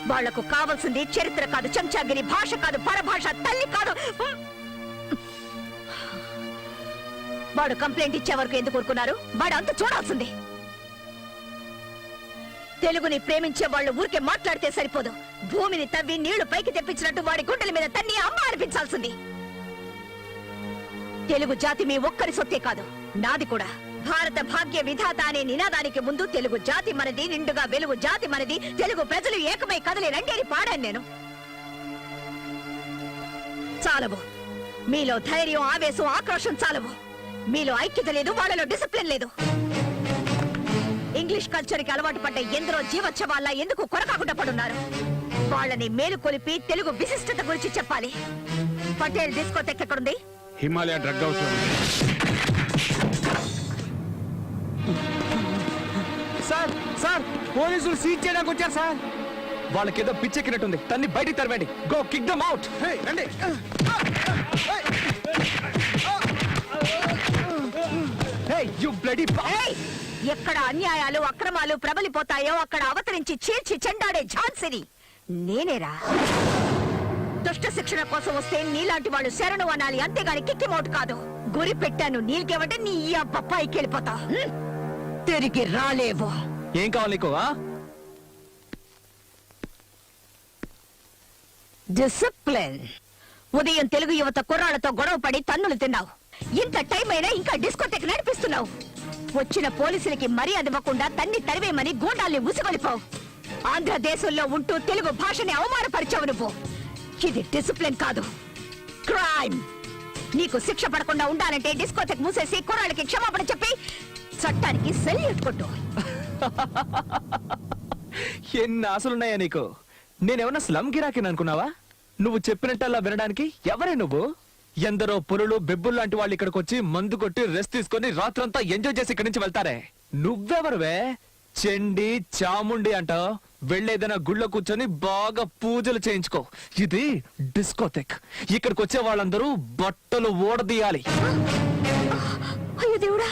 వాళ్లకు కావాల్సింది చరిత్ర కాదు, చెంచాగిరి, భాష కాదు, పరభాష, తల్లి కాదు. వాడు కంప్లైంట్ ఇచ్చే వరకు ఎందుకు ఊరుకున్నారు? వాడు అంత చూడాల్సింది. తెలుగుని ప్రేమించే వాళ్ళు ఊరికే మాట్లాడితే సరిపోదు. భూమిని తవ్వి నీళ్లు పైకి తెప్పించినట్టు వాడి గుండెల మీద తన్ని అమ్మ అనిపించాల్సింది. తెలుగు జాతి మీ ఒక్కరి సొత్తే కాదు, నాది కూడా. భారత భాగ్య విధాత అనే నినాదానికి ముందు తెలుగు జాతి మనది, నిండుగా వెలుగు జాతి మనది, తెలుగు ప్రజలు ఏకమై కదలి రండి అని పాడాను నేను. చాలవు మీలో ధైర్యం, ఆవేశం, ఆక్రోశం చాలవు. మీలో ఐక్యత లేదు, వాళ్ళలో డిసిప్లిన్ లేదు. ఇంగ్లీష్ కల్చర్ కి అలవాటు పడ్డ ఎందరో జీవోత్సవాల్లా ఎందుకు కొరకాకుండా పడున్నారు? వాళ్ళని మేలుకొలిపి తెలుగు విశిష్టత గురించి చెప్పాలి. పటేల్ డిస్కోటెక్ ఎక్కడుంది? హిమాలయ డ్రగ్ హౌస్ లో ఉంది. సార్ సార్ పోలీసులు సీజ్ చేయడానికి వచ్చారు సార్. వాళ్ళకేదో పిచ్చెక్కినట్టుంది, తన్ని బయటికి తరవండి. Go kick them out. రండి. యు బ్లడీ ఏయ్! ఎక్కడ అన్యాయాలు అక్రమాలు ప్రబలిపోతాయో అక్కడ అవతరించి చీల్చి చెండాడే ఝాన్సీని నేనేరా. దుష్ట శిక్షణ కోసం వస్తే నీలాంటి వాళ్ళు శరణు అనాలి, అంతేగాని కిక్కిమౌట్ కాదు. గురి పెట్టాను నీళ్ళకేమంటే నీ పైకి వెళ్ళిపోతా. తిరిగి రాలేవు. ఏం కావాలి నీకు? డిసిప్లిన్. ఉదయం తెలుగు యువత కుర్రాళ్లతో గొడవ పడి తన్నులు తిన్నావు. ఇంత టైం అయినా ఇంకా డిస్కోటెక్ నడిపిస్తున్నావు. వచ్చిన పోలీసులకి మర్యాద ఇవ్వకుండా తన్ని తరివేమని గూండాల్ని ఉసుగొలిపావు. ఆంధ్రదేశంలో ఉంటూ తెలుగు భాషని అవమానపరిచావు నువ్వు. ఇది డిసిప్లిన్ కాదు, క్రైమ్. నీకు శిక్ష పడకుండా ఉండాలంటే డిస్కోటెక్ మూసేసి కుర్రాళ్ళకి క్షమాపణ చెప్పి చట్టానికి సెల్యూట్ కొట్టు. ఎన్ని ఆశలున్నాయా నీకు? నేనేమన్నా స్లమ్ గిరాకిని అనుకున్నావా? నువ్వు చెప్పినట్టల్లా వినడానికి ఎవరే నువ్వు? ఎందరో పురులు బెబ్బులు లాంటి వాళ్ళు ఇక్కడికి వచ్చి మందు కొట్టి రెస్ట్ తీసుకొని రాత్రంతా ఎంజాయ్ చేసి ఇక్కడి నుంచి వెళ్తారే. నువ్వెవరువే? చెండి చాముండి అంట. వెళ్ళేదైనా గుళ్ళో కూర్చొని బాగా పూజలు చేయించుకో. ఇది డిస్కోటెక్. ఇక్కడికి వచ్చే వాళ్ళందరూ బట్టలు ఓడదీయాలి. అయ్యో దేవుడా,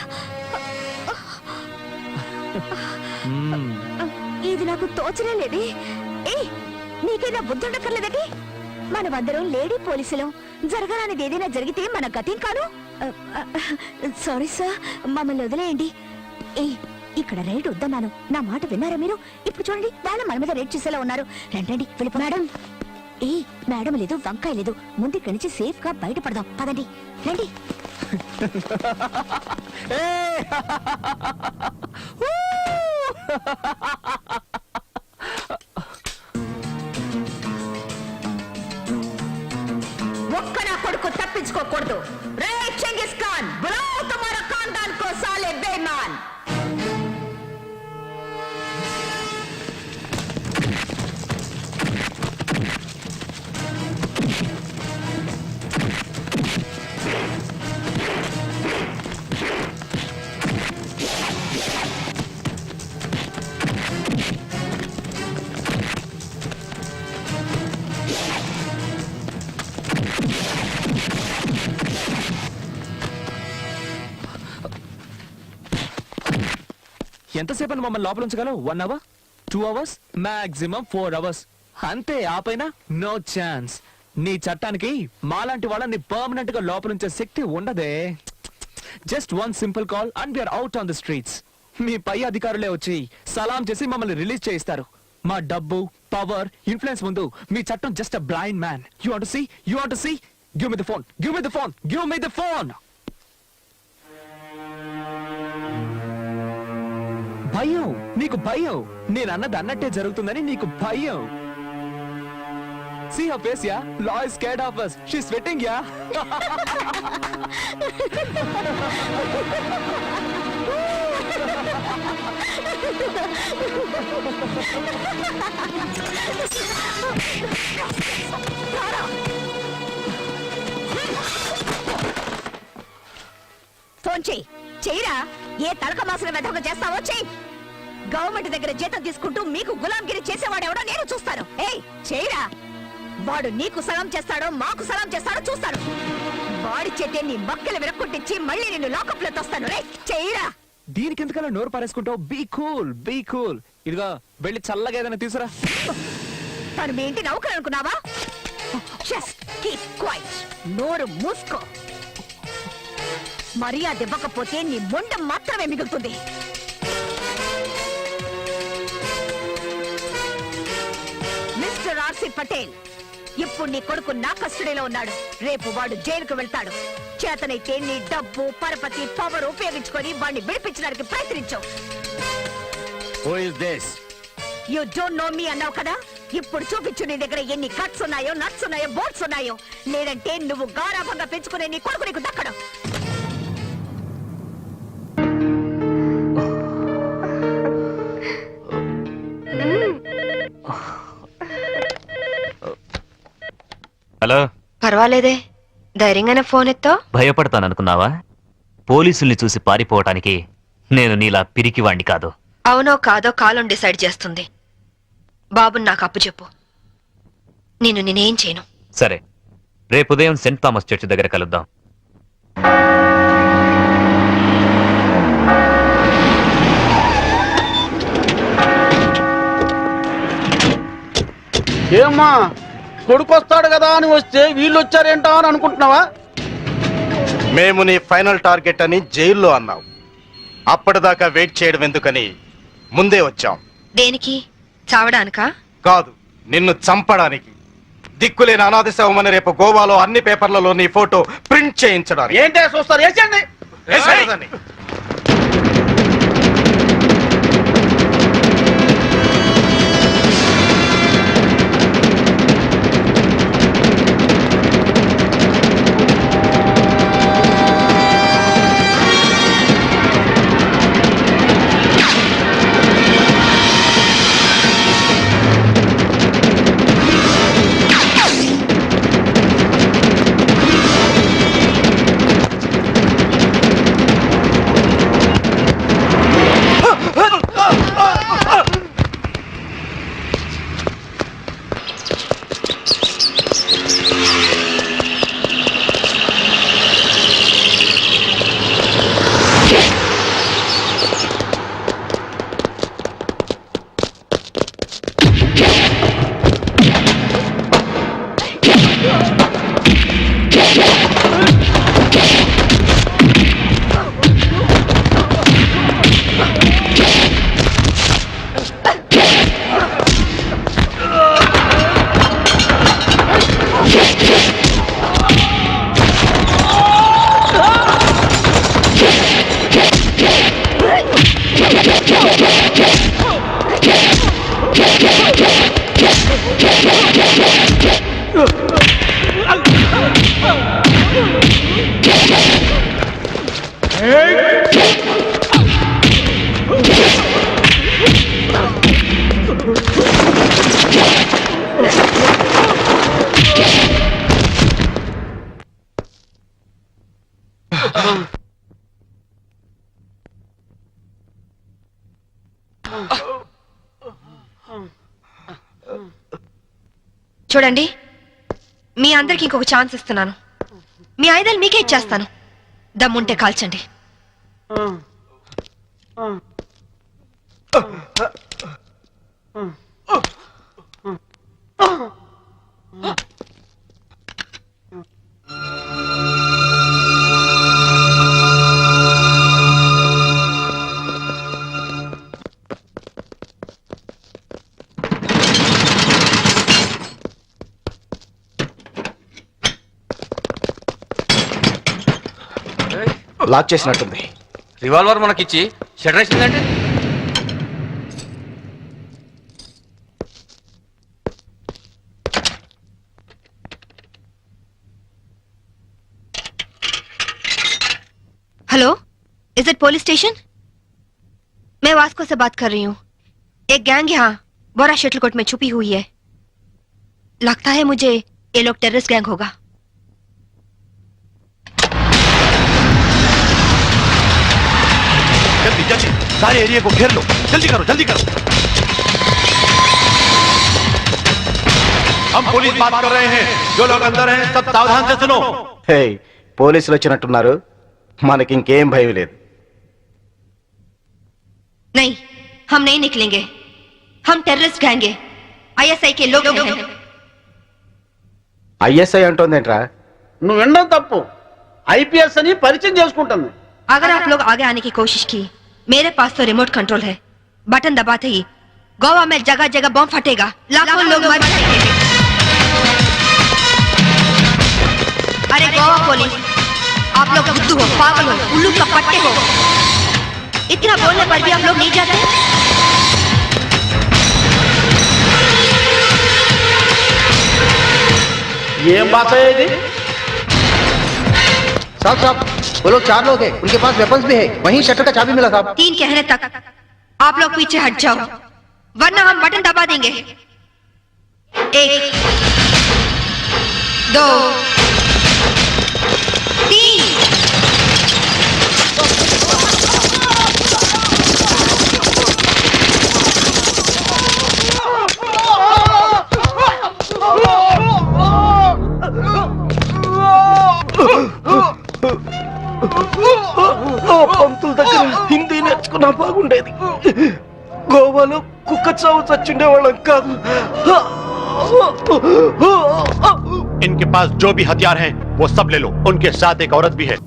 ఇది నాకు తోచనే లేదే. నీకైనా బుద్ధుండక్కర్లేదండి? మనమందరం లేడీ పోలీసులం. జరగాలనేది ఏదైనా జరిగితే మన గతం కాదు. సారీ సార్, మమ్మల్ని వదిలేయండి. ఇక్కడ రైడ్ వద్దన్నాను, నా మాట విన్నారా మీరు? ఇప్పుడు చూడండి, వాళ్ళ మన మీద రైడ్ చేసేలా ఉన్నారు. రండి వెళ్ళిపో. మేడం, మేడం లేదు, వంకాయ లేదు. ముందు ఇక్కడి నుంచి సేఫ్ గా బయటపడదాం. పదండి, రండి. ఒక్క నా కొడుకు తప్పించుకోకూడదు. రే చెంగిస్ ఖాన్, బులాओ तुम्हारा खानदान को साले बेईमान. ఎంతసేపు మమ్మల్ని లోపల ఉంచగలవు? 1 hour, 2 hours, మాక్సిమం 4 hours. అంతే, ఆపైనా నో ఛాన్స్. నీ చట్టానికి మాలాంటి వాళ్ళని పర్మనెంట్ గా లోపల ఉంచే శక్తి ఉండదే. Just 1 simple call and we're out on the streets. మీ పై అధికారులే వచ్చి సలాం చేసి మమ్మల్ని రిలీజ్ చేయిస్తారు. మా డబ్బు, పవర్, ఇన్ఫ్లుయెన్స్ ముందు మీ చట్టం just a blind man. You want to see? You want to see? Give me the phone, give me the phone, give me the phone. భయం, నీకు భయం. నేను అన్నది అన్నట్టే జరుగుతుందని నీకు భయం. See her face, yeah? Law is scared of us. She's sweating, yeah? Phone చెయ్యిరా. ఏ తలక మాసిన వెధవగా చేస్తావో చెయ్యి. గవర్నమెంట్ దగ్గర జీతం తీసుకుంటూ మీకు గులాంగిరి చేసేవాడెవడో నేను చూస్తాను. చెయ్యిరా. వాడు నీకు సలాం చేస్తాడో మాకు సలాం చేస్తాడో చూస్తాను. వాడి చేతే నీ మక్కలు విరక్కొట్టించి మళ్ళీ నిన్ను లాకప్ లో తోస్తాను. రే చెయ్యిరా. దీనికి ఎందుకలా నోరు పారేసుకుంటావు? Be cool, be cool. ఇదిగో వెళ్ళి చల్లగా ఏదైనా తీసురా. తను మీ ఇంటి నౌకరు అనుకున్నావా? Just keep quiet. నోరు మూసుకో. మర్యాద ఇవ్వకపోతే నీ మొండం మాత్రమే మిగులుతుంది. మిస్టర్ ఆర్సి పటేల్, ఇప్పుడు నీ కొడుకు నా కస్టడీలో ఉన్నాడు. రేపు వాడు జైలుకు వెళ్తాడు. చేతనైతే నీ డబ్బు, పరపతి, పవర్ ఉపయోగించుకొని వాడిని విడిపించడానికి ప్రయత్నించావు. Who is this? You don't know me అన్నావు కదా. ఇప్పుడు చూపించు నీ దగ్గర ఎన్ని కట్స్ ఉన్నాయో, నట్స్ ఉన్నాయో, బోట్స్ ఉన్నాయో. లేదంటే నువ్వు గారాభంగా పెంచుకునే నీ కొడుకు నీకు దక్కడం. హలో. పర్వాలేదే, ధైర్యంగానే ఫోన్ ఎత్తో. భయపడతాననుకున్నావా? పోలీసుల్ని చూసి పారిపోవటానికి నేను నీలా పిరికివాణ్ణి కాదు. అవునో కాదో కాలం డిసైడ్ చేస్తుంది. బాబుని నాకు అప్పు చెప్పు, నేనేం చేయను. సరే, రేపు ఉదయం సెంట్ థామస్ చర్చ్ దగ్గర కలుద్దాం. ఏమ్మా, కొడుకు వస్తాడు కదా అని వస్తే వీళ్ళు వచ్చారేంటా అని అనుకుంటున్నావా? మేము నీ ఫైనల్ టార్గెట్ అని జైల్లో అన్నావు. అప్పటిదాకా వెయిట్ చేయడం ఎందుకని ముందే వచ్చాం. దేనికి? చావడానికా? కాదు, నిన్ను చంపడానికి. దిక్కులేని అనాథ శవమని రేపు గోవాలో అన్ని పేపర్లలో నీ ఫోటో ప్రింట్ చేయించడానికి. ఏంటే చూస్తారు? వేసేయండి. వేసేయ్. చూడండి, మీ అందరికి ఇంకొక ఛాన్స్ ఇస్తున్నాను. మీ ఆయుధాలు మీకే ఇచ్చేస్తాను. దమ్ముంటే కాల్చండి. లాక్ చేసినట్టుంది. రివాల్వర్ మనకిచ్చి షటర్ వేసిందంటే hello, is it police station? मैं वास्को से बात कर रही हूँ. एक गैंग यहाँ बोरा शटलकोट में छुपी हुई है. लगता है मुझे ये लोग टेररिस्ट गैंग होगा. जल्दी जल्दी सारे एरिया को घेर लो. जल्दी करो, जल्दी करो. हम पुलिस बात कर रहे हैं. जो लोग अंदर हैं सब सावधान से सुनो. हे, పోలీసులు వచ్చినట్టున్నారు. మనకి ఇంకేం భయం లేదు. नहीं, हम नहीं निकलेंगे. हम टेररिस्ट गैंग हैं. ISI के लोग हैं. ఐఎస్ఐ అంటోందేంట్రా? నువ్వు వినడం తప్పు. IPS అని పరిచయం చేసుకుంటుంది. अगर आप लोग आगे आने की कोशिश की, मेरे पास तो रिमोट कंट्रोल है. बटन दबाते ही गोवा में जगह जगह बम फटेगा. लाखों लोग मर जाएंगे. अरे गोवा पुलिस, आप लोग बुद्धू हो, पागल हो, उल्लू का पट्टे हो. इतना बोलने पर भी आप लोग नहीं जाते. ఏం భాష ఇది? साहब साहब, वो लोग 4 लोग हैं. उनके पास वेपन्स भी है. वहीं शटर का चाबी मिला साहब. 3 कहने तक आप लोग पीछे हट जाओ, वरना हम बटन दबा देंगे. 1 2 3 పంతుల దగ్గర హిందీ నేర్చుకున్నా బాగుండేది. గోవాలో కుక్క చావు చచ్చుండేవాళ్ళం కాదు. इनके पास जो भी हथियार हैं वो सब ले लो. उनके साथ एक औरत भी है.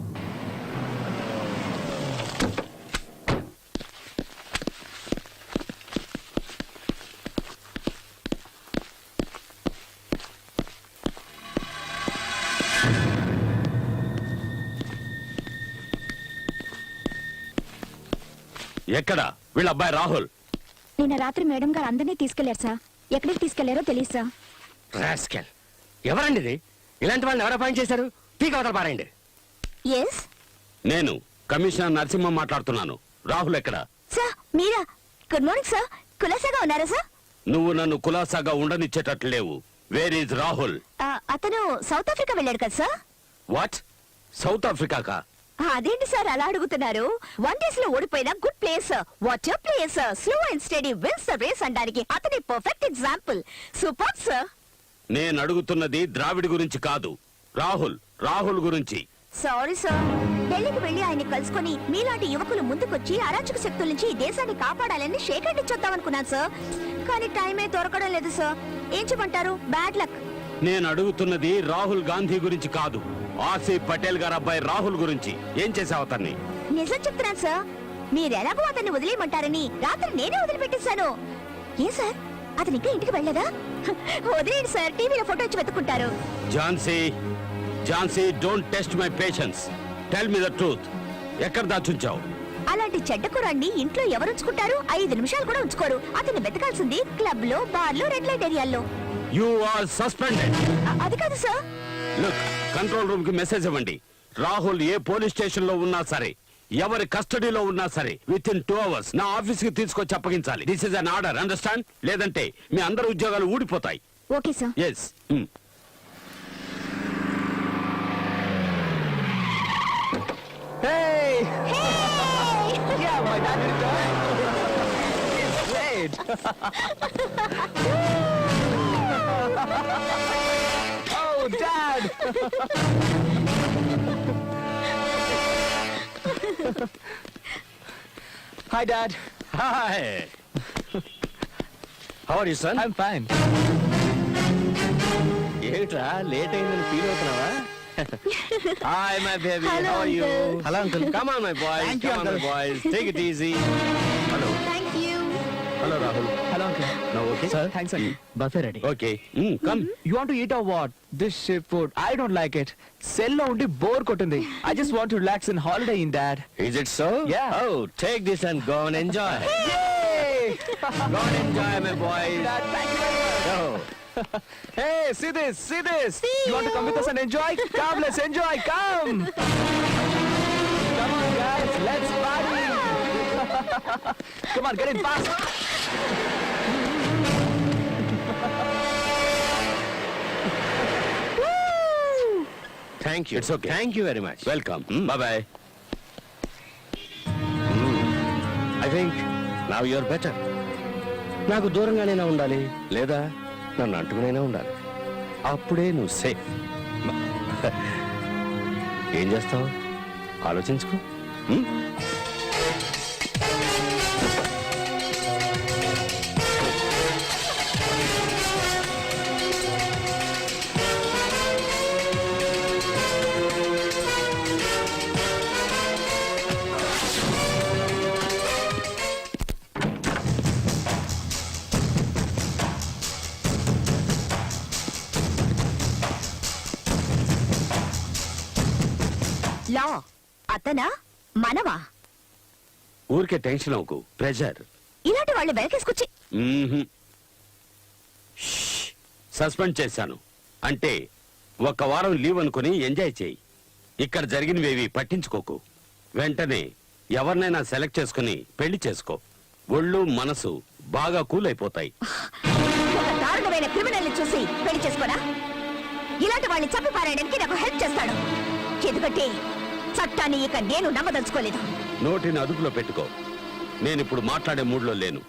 ఎక్కడ వీళ్ళ అబ్బాయి రాహుల్? నిన్న రాత్రి మేడం గారు అందరినీ తీసుకెళ్లారు సార్. ఎక్కడికి తీసుకెళ్లారో తెలియదు సార్. రాస్కెల్. ఎవరండి ఇది? ఇలాంటి వాళ్ళని ఎవరు అపాయింట్ చేశారు? పీక అవతల పారండి. ఎస్ నేను కమిషనర్ నరసింహ మాట్లాడుతున్నాను. రాహుల్ ఎక్కడ? సార్ మీరా? Good morning sir. కులాసాగా ఉన్నారా సార్? నువ్వు నన్ను కులాసాగా ఉండనిచ్చేటట్లు లేవు. Where is Rahul? అతను సౌత్ ఆఫ్రికా వెళ్ళాడు కదా సార్. వాట్? సౌత్ ఆఫ్రికాకా? అదేంటి సార్ అలా అడుగుతున్నారు? 1 days లో ఓడిపోయిన good place, water place, slow and study wins the race అనడానికి అతని పర్ఫెక్ట్ ఎగ్జాంపుల్. Super sir. నేను అడుగుతున్నది ద్రావిడ్ గురించి కాదు, రాహుల్ గురించి. Sorry sir. ఢిల్లీకి వెళ్లి ఆయన్ని కలుసుకొని మీలాంటి యువకులు ముందుకొచ్చి అరాచక శక్తుల నుంచి ఈ దేశాన్ని కాపాడాలని షేక్ హ్యాండ్ ఇచ్చొద్దామనుకున్నాను సార్. కానీ టైమే దొరకడం లేదు సార్. ఏం చెప్పంటారు? Bad luck. నేను అడుగుతున్నది రాహుల్ గాంధీ గురించి కాదు, ఆసిఫ్ పటేల్ గారు అబ్బాయి రాహుల్ గురించి. ఏం చేసావు అతన్ని? నిజం చెప్తున్నాను సార్. మీరెలాగో అతన్ని వదిలేయమంటారని రాత్రి నేనే వదిలిపెట్టేశాను. ఏ సార్ అతను ఇంకా ఇంటికి వెళ్ళదా? వదిలేండి సార్, టీవీలో ఫోటో వచ్చి వెతుక్కుంటారు. Jhansi don't test my patience. Tell me the truth. ఎక్కడ దాచుంచావు? అలాంటి చెడ్డ కురాన్ని ఇంట్లో ఎవరు ఉంచుకుంటారు? 5 నిమిషాలు కూడా ఉంచుకోరు. అతన్ని వెతకాల్సింది క్లబ్ లో, బార్ లో, రెడ్ లైట్ ఏరియాల్లో. You are suspended. అది కాదు సార్. లుక్, కంట్రోల్ రూమ్ కి మెసేజ్ ఇవ్వండి. రాహుల్ ఏ పోలీస్ స్టేషన్ లో ఉన్నా సరే, ఎవరి కస్టడీలో ఉన్నా సరే, విత్ ఇన్ 2 hours నా ఆఫీస్ కి తీసుకొచ్చి అప్పగించాలి. This is an order, understand? లేదంటే మీ అందరి ఉద్యోగాలు ఊడిపోతాయి. Okay sir. Yes. Oh, Dad! Hi, Dad. Hi. How are you, son? I'm fine. ఏమిట్రా లేట్ అయిందని feel అవుతున్నావా? Hi, my baby. Hello, How are you? uncle. Hello, uncle. Come on, my boys. Thank you, Come on, my uncle. boys. Take it easy. Hello. Thank you. Hello, Rahul. Hello, uncle. Now, okay? Sir, thanks, uncle. Buffet ready. Okay. Come. You want to eat or what? This ship food. I don't like it. Cell lo undi bore kotundi. I just want to relax and holiday in Dad. Is it so? Yeah. Oh, take this and go and enjoy. Yay! Go and enjoy, my boys. Dad, thank you very much. Oh. Hey, see this, see this. You want to come with us and enjoy? Come, let's enjoy, come. Come on, guys, let's party. Come on, get in fast. Thank you. It's okay. Thank you very much. Welcome. Bye bye. I think now you're better. నాకు దూరంగానైనా ఉండాలి, లేదా నన్ను అంటుకునైనా ఉండాలి. అప్పుడే నువ్వు సేఫ్. ఏం చేస్తావు? ఆలోచించుకో. లా అతనా మనవా? ఊరికే టెన్షన్ అవ్వకు. ప్రెషర్. ఇలాంటి వాళ్ళు వెనకేసుకొచ్చి సస్పెండ్ చేశాను. అంటే 1 వారం లీవ్ అనుకుని ఎంజాయ్ చేయి. ఇక్కడ జరిగినవేవి పట్టించుకోకు. వెంటనే ఎవరినైనా సెలెక్ట్ చేసుకుని పెళ్లి చేసుకో. ఒళ్ళు మనసు బాగా కూల్ అయిపోతాయి. ఒక దారుణమైన క్రిమినల్ చూసి పెళ్లి చేసుకోరా? ఇలాంటి వాళ్ళని చంపి పారేయడానికి నాకు హెల్ప్ చేస్తాడు. ఎందుకంటే చట్టాన్ని ఇక నేను నమ్మదలుచుకోలేదు. నోటిని అదుపులో పెట్టుకో. నేనిప్పుడు మాట్లాడే మూడ్లో లేను.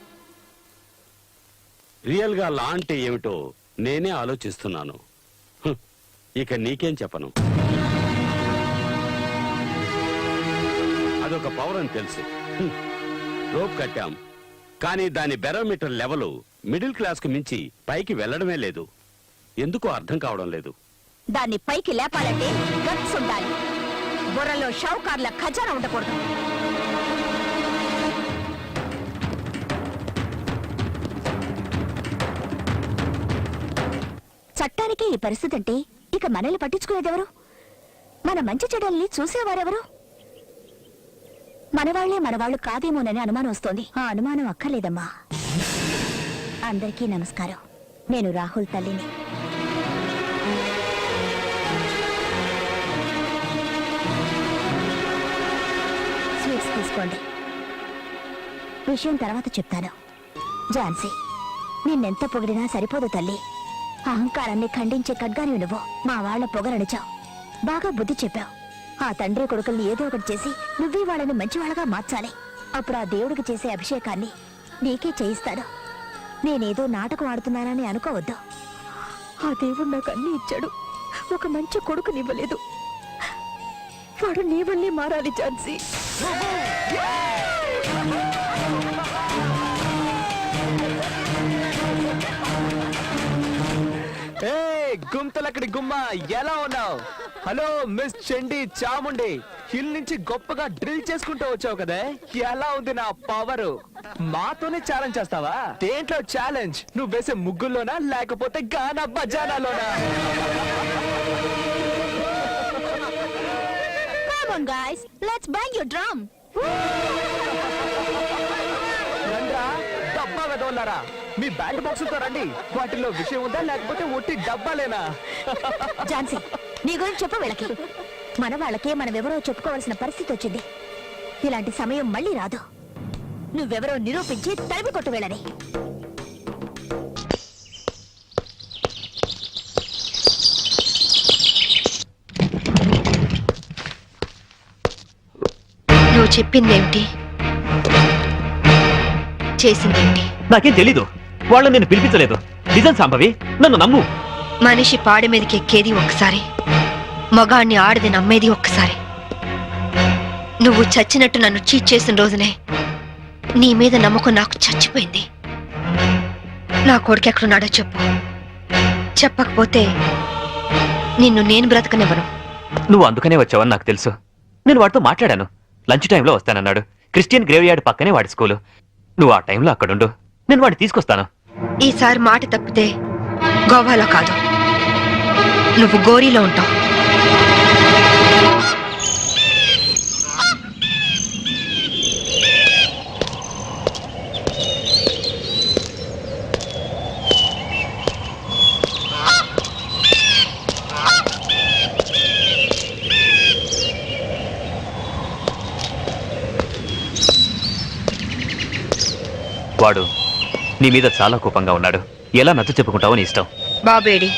రియల్ గా లా అంటే ఏమిటో నేనే ఆలోచిస్తున్నాను. ఇక నీకేం చెప్పను. అదొక పవర్ అని తెలుసు. రోప్ కట్టాం, కానీ దాని బెరోమీటర్ లెవెల్ మిడిల్ క్లాస్ కు మించి పైకి వెళ్లడమే లేదు. ఎందుకో అర్థం కావడం లేదు. దాన్ని పైకి లేపాలంటే గట్స్ ఉండాలి. బుర్రలో షావుకార్ల ఖజానా ఉండకూడదు. చట్టానికి ఈ పరిస్థితి అంటే ఇక మనల్ని పట్టించుకునేదెవరు? మన మంచి చెడ్డల్ని చూసేవారెవరు? మనవాళ్లే మనవాళ్లు కాదేమోనని అనుమానం వస్తోంది. ఆ అనుమానం అక్కర్లేదమ్మా. అందరికీ నమస్కారం. నేను రాహుల్ తల్లిని. స్వీట్స్ తీసుకోండి. విషయం తర్వాత చెప్తాను. ఝాన్సీ, నిన్నెంత పొగిడినా సరిపోదు తల్లి. అహంకారాన్ని ఖండించే ఖడ్గాని నువ్వు. మా వాళ్ల పొగరడిచావు, బాగా బుద్ధి చెప్పావు. ఆ తండ్రి కొడుకుల్ని ఏదో ఒకటి చేసి నువ్వే వాళ్ళని మంచివాళ్ళగా మార్చాలి. అప్పుడు ఆ దేవుడికి చేసే అభిషేకాన్ని నీకే చేయిస్తాడు. నేనేదో నాటకం ఆడుతున్నానని అనుకోవద్దు. ఆ దేవుడు నాకు అన్ని ఇచ్చాడు, ఒక మంచి కొడుకునివ్వలేదు. వాడు నీ వల్లే మారాలి ఝాన్సీ. గుంతలక్కడి గుమ్మ, ఎలా ఉన్నావు? హలో మిస్ చండి చాముండి, హిల్ నుంచి గొప్పగా డ్రిల్ చేసుకుంటూ వచ్చావు కదా, ఎలా ఉంది నా పవర్? మాతోనే ఛాలెంజ్ చేస్తావా? దేంట్లో ఛాలెంజ్? నువ్వు వేసే ముగ్గుల్లోనా లేకపోతే గానా బజానాలోనా? Come on guys, let's bang your drum. రండ్రా డబ్బా వెదవల్లారా, మీ బ్యాండ్ బాక్సులతో రండి. వాటిల్లో విషయం ఉందా లేకపోతే ఒట్టి డబ్బాలేనా? ఝాన్సీ, నీ గురించి చెప్పు వీళ్ళకి. మన వాళ్ళకే మనమెవరో చెప్పుకోవాల్సిన పరిస్థితి వచ్చింది. ఇలాంటి సమయం మళ్ళీ రాదు. నువ్వెవరో నిరూపించి తరిమి కొట్టు వెళ్ళని. నువ్వు చెప్పిందేమిటి, చేసిందేమిటి? నాకేం తెలీదు. వాళ్ళు నేను పిలిపించలేదు. నిజం సంభవి, నన్ను నమ్ము. మనిషి పాడి మీదకి ఎక్కేది ఒక్కసారి, మగాణ్ణి ఆడది నమ్మేది ఒక్కసారి. నువ్వు చచ్చినట్టు నన్ను చీట్ చేసిన రోజునే నీ మీద నమ్మకం నాకు చచ్చిపోయింది. నా కొడుకు ఎక్కడున్నాడో చెప్పు. చెప్పకపోతే నిన్ను నేను బ్రతకనివ్వను. నువ్వు అందుకనే వచ్చావని నాకు తెలుసు. నేను వాడితో మాట్లాడాను. లంచ్ టైంలో వస్తానన్నాడు. క్రిస్టియన్ గ్రేవ్ యార్డ్ పక్కనే వాడి స్కూలు. నువ్వు ఆ టైంలో అక్కడుండు, నేను వాడిని తీసుకొస్తాను. ఈసారి మాట తప్పితే గోవాలో కాదు, నువ్వు గోరీలో ఉంటావు. వాడు నీ మీద చాలా కోపంగా ఉన్నాడు. ఎలా నచ్చ చెప్పుకుంటావో నీ ఇష్టం. బాబేడి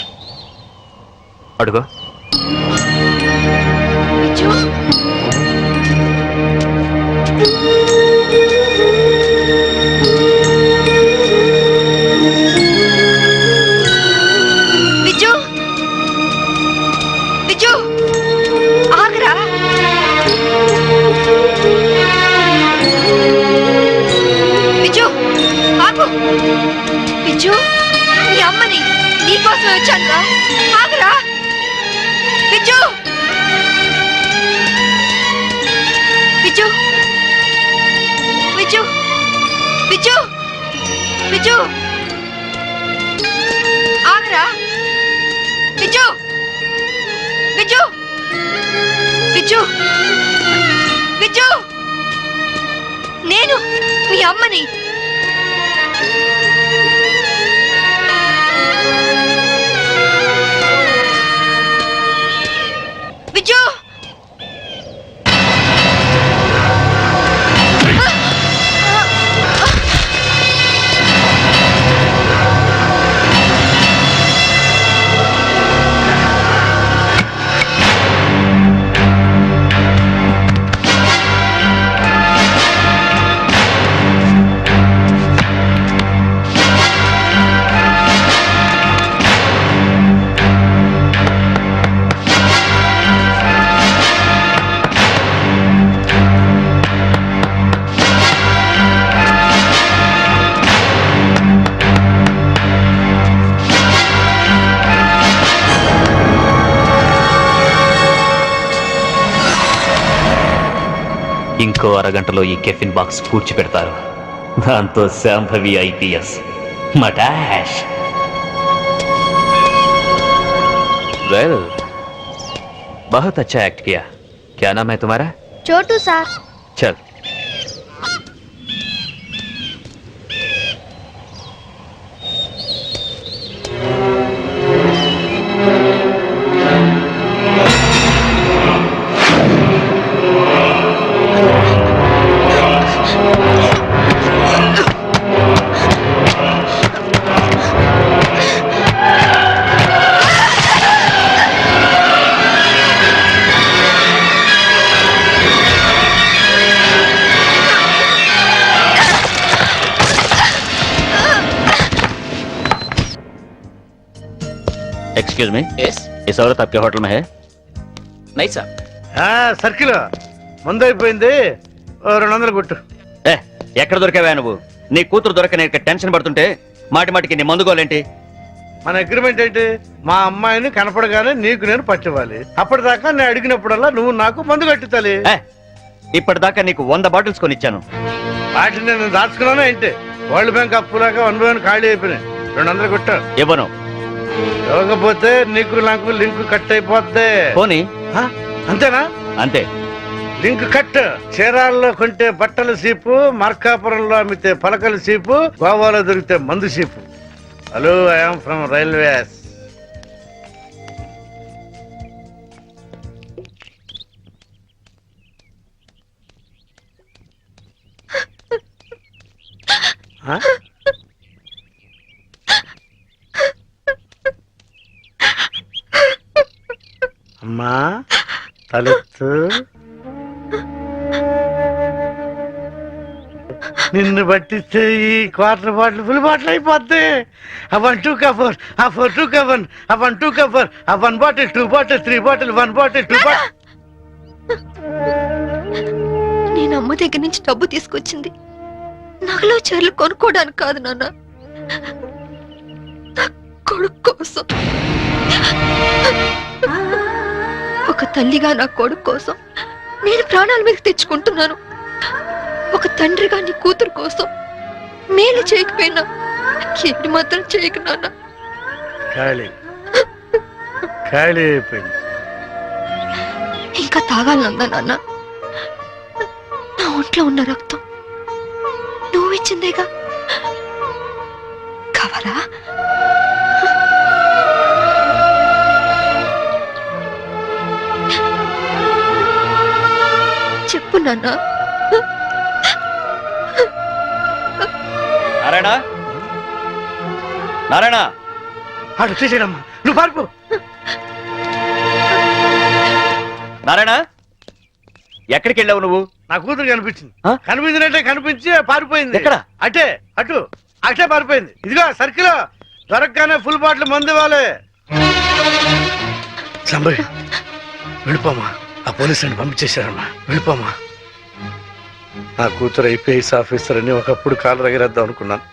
అడుగో. విజు, విజు ఆగరా. విజు ఆగు. విజు, నీ అమ్మని నీకోసమే వచ్చానురా, ఆగరా. విజు, విజు, విజు, విజు, విజు ఆగరా. విజు, విజు, విజు, విజు, నేను మీ అమ్మని. విజు, ఇంకో అరగంటలో ఈ కెఫిన్ బాక్స్ పూడ్చిపెడతారు. దాంతో శాంభవి ఐపీఎస్ మటాష్. वेल बहुत अच्छा एक्ट किया. क्या नाम है तुम्हारा? చోటు సార్. चल. एक्सक्यूज मी, यस, इस औरत आपके होटल में है? नहीं साहब. సర్కిల్ మందు అయిపోయింది, 200 కొట్టు. ఎక్కడ దొరికావా నువ్వు? నీ కూతురు దొరకని టెన్షన్ పడుతుంటే మాటి మాటికి నీ మందుకోలేంటి? మన అగ్రిమెంట్ ఏంటి? మా అమ్మాయిని కనపడగానే నీకు నేను పట్టివ్వాలి. అప్పటిదాకా నేను అడిగినప్పుడల్లా నువ్వు నాకు మందు కట్టించాలి. ఇప్పటిదాకా నీకు 100 బాటిల్స్ కొనిచ్చాను. వాటిని నేను దాచుకున్నాను ఏంటి? వరల్డ్ బ్యాంక్ అప్పులాగా 1 by 1 ఖాళీ అయిపోయినాయి. 200 కొట్టు. ఇవ్వను. ఇవ్వకపోతే నీకు నాకు లింక్ కట్ అయిపోద్ది. పోనీ. అంతేనా? అంతే. Link cut. చీరాల్లో కొంటే బట్టల సీపు, మార్కాపురంలో అమ్మితే పలకల సీపు, గోవాలో దొరికితే మందు cheap. Hello, I'm from railways. అమ్మా తలెత్తు. నిన్ను పట్టిస్తే ఈ క్వార్టర్ బాటిల్ ఫుల్ బాటిల్ అయిపోద్ది. అవన్ 2 కవర్, ఆ 4 2 కవర్, అవన్ 2 కవర్, ఆ 1 bottle 2 bottle 3 bottle 1 bottle 2 bottle. నేను అమ్మ దగ్గర నుంచి డబ్బు తీసుకొచ్చింది నగలు చీరలు కొనుక్కోవడానికి కాదు నాన్న, నా కొడుకు కోసం. ఒక తల్లిగా నా కొడుకు కోసం నేను ప్రాణాల మీద తెచ్చుకుంటున్నాను. ఒక తండ్రిగా నీ కూతురు కోసం మేలు చేయకపోయినా ఏడు మాత్రం చేయకు నాన్న. ఖాళీ ఖాళీ అయిపోయింది. ఇంకా తాగాలనుందా నాన్న? నా ఒంట్లో ఉన్న రక్తం నువ్వు ఇచ్చిందేగా, కావాలా? చెప్పు నాన్న. నారాయణ, నారాయణ, అడు చేసేయమ్మా, నువ్వు పారిపో. నారాయణ, ఎక్కడికి వెళ్ళావు నువ్వు? నా కూతురు కనిపించింది. కనిపించినట్టే కనిపించి పారిపోయింది. ఎక్కడ? అటే అటు అటే పారిపోయింది. ఇదిగో సర్కిల్ దొరకగానే ఫుల్ బాటిల్ మందు ఇవ్వాలి. సంభవి వెళ్ళిపోమా, ఆ పోలీసుని పంపించేశారమ్మా, వెళ్ళిపోమా. నా కూతురు ఐపీఎస్ ఆఫీసర్ అని ఒకప్పుడు కాలర్ ఎగరేద్దాం అనుకున్నాను.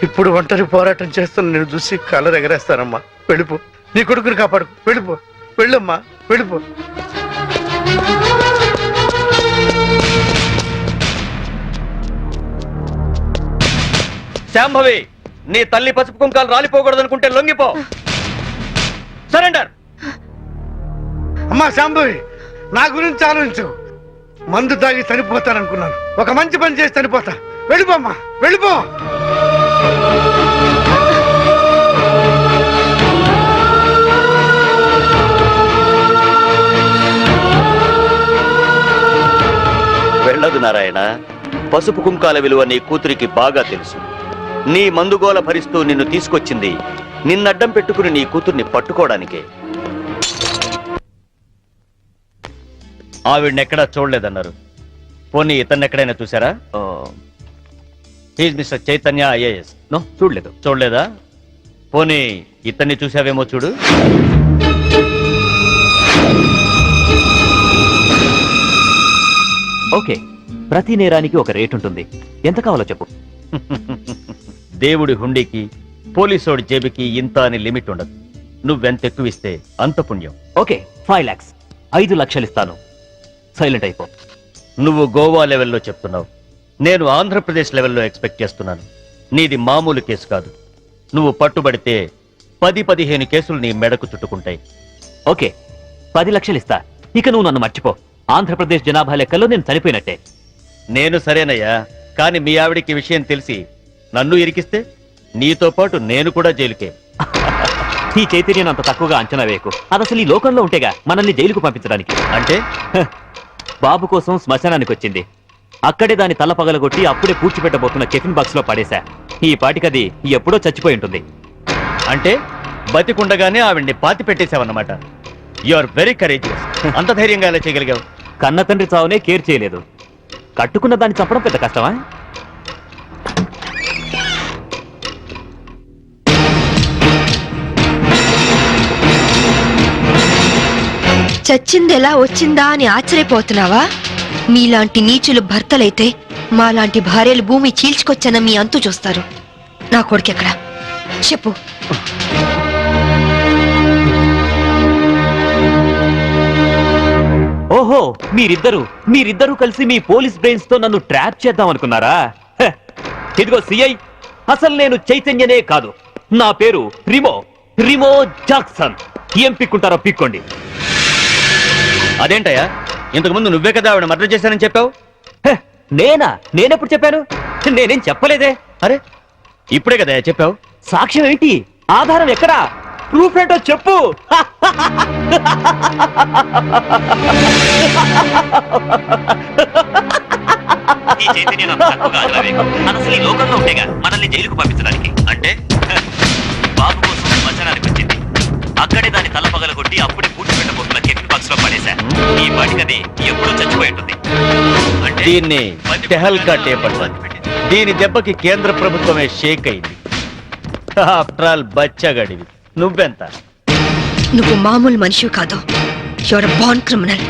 ఇప్పుడు ఒంటరి పోరాటం చేస్తున్న నేను చూసి కాలర్ ఎగరేస్తానమ్మా. వెళ్ళిపో, నీ కొడుకుని కాపాడు. వెళ్ళిపో, వెళ్ళమ్మా, వెళ్ళిపో. శాంభవి, నీ తల్లి పసుపు కుంకాలు రాలిపోకూడదనుకుంటే లొంగిపో. సరెండర్. అమ్మా శాంభవి, నా గురించి ఆలోచించు. మందు తాగి చనిపోతాననుకున్నాను, ఒక మంచి పని చేసి చనిపోతా. వెళ్ళిపోమ్మా, వెళ్ళిపో. వెళ్ళదు నారాయణ. పసుపు కుంకాల విలువ నీ కూతురికి బాగా తెలుసు. నీ మందుగోల భరిస్తూ నిన్ను తీసుకొచ్చింది నిన్నడ్డం పెట్టుకుని నీ కూతుర్ని పట్టుకోవడానికే. ఆవిడనెక్కడా చూడలేదన్నారు. పోనీ ఇతన్ని ఎక్కడైనా చూసారా? He's mister Chaitanya IAS. No, చూడలేదు. చూడలేదా? పోనీ ఇతన్ని చూసావేమో చూడు. ఓకే, ప్రతి నేరానికి ఒక రేట్ ఉంటుంది. ఎంత కావాలో చెప్పు. దేవుడి హుండీకి, పోలీసోడి జేబుకి ఇంత అని లిమిట్ ఉండదు. నువ్వెంత ఎక్కువ ఇస్తే అంత పుణ్యం. ఓకే, 5 lakhs, 5 లక్షలు ఇస్తాను. సైలెంట్ అయిపో. నువ్వు గోవా లెవెల్లో చెప్తున్నావు, నేను ఆంధ్రప్రదేశ్ లెవెల్లో ఎక్స్పెక్ట్ చేస్తున్నాను. నీది మామూలు కేసు కాదు. నువ్వు పట్టుబడితే 10-15 కేసులు నీ మెడకు చుట్టుకుంటాయి. ఓకే, 10 లక్షలు ఇస్తా. ఇక నువ్వు నన్ను మర్చిపో. ఆంధ్రప్రదేశ్ జనాభా లెక్కల్లో నేను చనిపోయినట్టే. నేను సరేనయ్యా, కానీ మీ ఆవిడికి విషయం తెలిసి నన్ను ఇరికిస్తే నీతో పాటు నేను కూడా జైలుకే. ఈ చైతన్యం అంత తక్కువగా అంచనా వేయకు. అది అసలు ఈ లోకంలో ఉంటేగా మనల్ని జైలుకు పంపించడానికి. అంటే బాబు కోసం శ్మశానానికి వచ్చింది. అక్కడే దాని తల పగలగొట్టి అప్పుడే పూడ్చిపెట్టబోతున్న కెఫిన్ బాక్స్ లో పడేశా. ఈ పాటికది ఎప్పుడో చచ్చిపోయి ఉంటుంది. అంటే బతికుండగానే ఆవిడ్ని పాతి పెట్టేశావన్నమాట. You are very courageous. అంత ధైర్యంగా ఎలా చేయగలిగావు? కన్న తండ్రి చావునే కేర్ చేయలేదు. కట్టుకున్న దాన్ని చంపడం పెద్ద కష్టమా? చచ్చింది ఎలా వచ్చిందా అని ఆశ్చర్యపోతున్నావా? మీలాంటి నీచులు భర్తలైతే మాలాంటి భార్యలు భూమి చీల్చుకొచ్చన్న మీ అంతు చూస్తారు. నా కొడుకెక్కడ చెప్పు. ఓహో, మీరిద్దరూ కలిసి మీ పోలీస్ బ్రెయిన్స్ తో నన్ను ట్రాప్ చేద్దాం అనుకున్నారా? ఇదిగో సిఐ, అసలు నేను చైతన్యనే కాదు. నా పేరు రిమో జాక్సన్. ఏం పిక్కుంటారో పిక్కోండి. అదేంటయ్యా, ఇంతకుముందు నువ్వే కదా ఆవిడ మర్డర్ చేశానని చెప్పావు? నేనెప్పుడు చెప్పాను? నేనేం చెప్పలేదే. అరే, ఇప్పుడే కదా చెప్పావు. సాక్ష్యం ఏంటి? ఆధారం ఎక్కడా? ప్రూఫ్ ఏంటో చెప్పు. ఈ చైతన్యం అంత తక్కువగా అంచనా వేయకు. అది అసలు ఈ లోకంలో ఉంటేగా మనల్ని జైలుకు పంపించడానికి. అంటే బాబు కోసం శ్మశానానికి వచ్చింది. అక్కడే దాని తల పగలగొట్టి అప్పుడే పూడ్చిపెట్టబోతున్న కెఫిన్ బాక్స్ లో పడేశా. ఈ పాటికది ఎప్పుడో చచ్చిపోయి ఉంటుంది. అంటే దీన్ని టెహల్కా టేప్ అంటారు. దీని దెబ్బకి కేంద్ర ప్రభుత్వమే షేక్ అయింది. ఆఫ్టర్ ఆల్ బచ్చగాడివి. నువ్వెంత? నువ్వు మామూలు మనిషి కాదు. Your born criminal.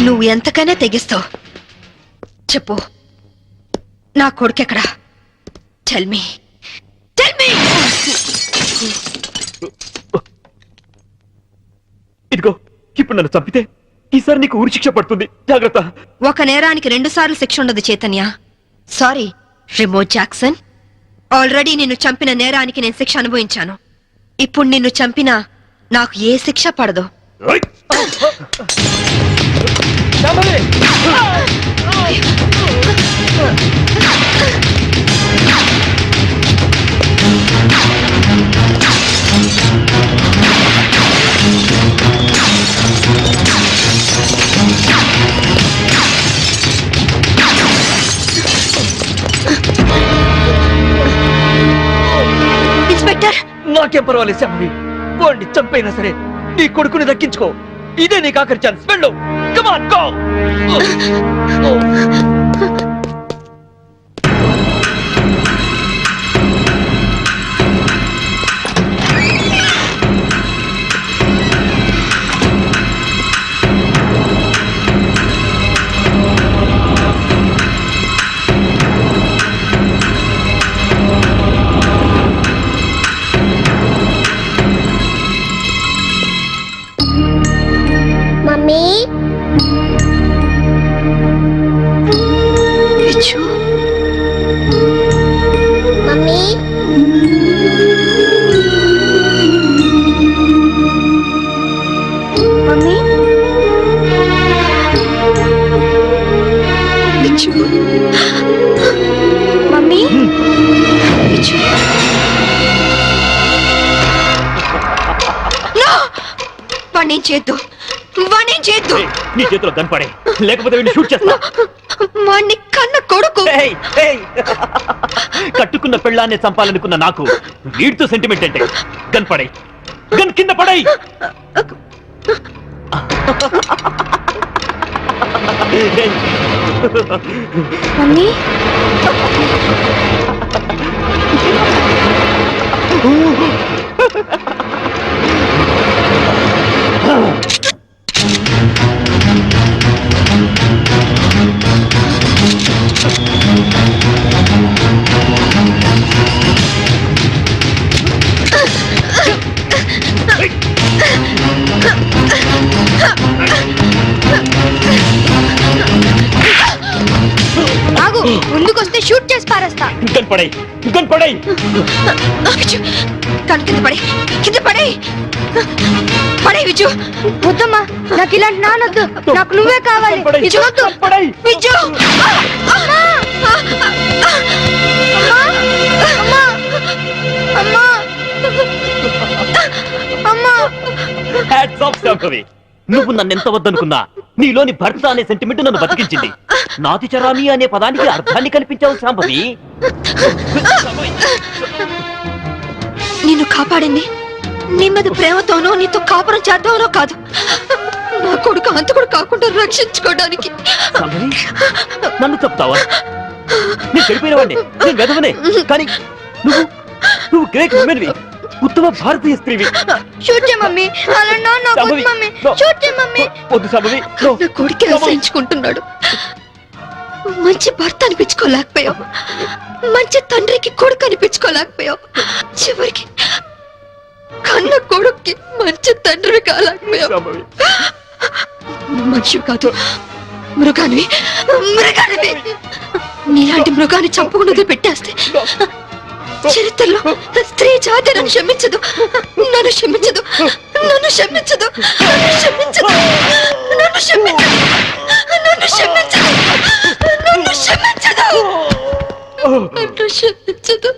నువ్వు ఎంతకైనా తెగిస్తావు. చెప్పు, నా కొడుకెక్కడా? Tell me. ఇదిగో, ఇప్పుడు నన్ను చంపితే ఈసారి నీకు ఊరి శిక్ష పడుతుంది. జాగ్రత్త. ఒక నేరానికి 2 సార్లు శిక్ష ఉండదు Chaitanya. Sorry Rimo Jackson. Already నిన్ను చంపిన నేరానికి నేను శిక్ష అనుభవించాను. ఇప్పుడు నిన్ను చంపినా నాకు ఏ శిక్ష పడదు. ఇన్స్పెక్టర్, నాకేం పర్వాలేదు శాంభవి. వాడిని చంపైనా సరే నీ కొడుకుని దక్కించుకో. ఇదే నీకు ఆఖరి ఛాన్స్. వెళ్ళు. Come on, go. Mummy, mummy, mummy, mummy, వాణ్ణేం చేద్దు. నీ చేతిలో గన్ పడే, లేకపోతే వీడిని షూట్ చేస్తా. వాణ్ణి కన్న కొడుకు. కట్టుకున్న పెళ్ళాన్ని చంపాలనుకున్న నాకు వీడితో సెంటిమెంట్ అంటే. గన్ పడే, గన్ కింద పడై. మమ్మీ, ఆగు, ముందుకొస్తే షూట్ చేసి పారేస్తా. పడై తను కింద పడే, కింద పడే, పడే విజు. వద్దమ్మా, నాకు ఇలాంటి నానొద్దు, నాకు నువ్వే కావాలి. విజు వద్దు, విజు. అమ్మా! అమ్మా! అమ్మా! అమ్మా! Hats off Shambhavi. నువ్వు నన్ను ఎంత వద్దనుకున్నా నీలోని భర్త అనే సెంటిమెంట్ నన్ను బతికించింది. నాతి చరామి అనే పదానికి అర్థాన్ని కల్పించావు శాంభవి. నిన్ను కాపాడింది నీ మీద ప్రేమతోనో నీతో కాపురం చేద్దామనో కాదు, నా కొడుకు అంతకుడు కాకుండా రక్షించుకోవడానికి. శాంభవి, నన్ను చెప్తావా? నేను చెడిపోయిన వాడిని, నేను వెదవనే. కానీ నువ్వు గ్రేట్ ఉమెన్వి, ఉత్తమ భారతీయ స్త్రీవి. షూట్ చేయ మమ్మీ, అలా నా వద్దు మమ్మీ, షూట్ చేయ మమ్మీ. వద్దు శాంభవి, నా కొడుకు రక్షించుకుంటున్నాడు. మంచి భర్త అనిపించుకోలేకపోయావు, మంచి తండ్రికి కొడుకు అనిపించుకోలేకపోయావు, చివరికి కన్న కొడుక్కి మంచి తండ్రి కాలేకపోయావు. మనిషి కాదు, మృగానివి, మృగానివి. నీలాంటి మృగాన్ని చంపకుండా పెట్టేస్తే చరిత్రలో స్త్రీ జాతి నన్ను క్షమించదు, నన్ను క్షమించదు, నన్ను క్షమించదు, నన్ను క్షమించదు, నన్ను క్షమించదు, నన్ను క్షమించదు, నన్ను క్షమించదు, నన్ను క్షమించదు.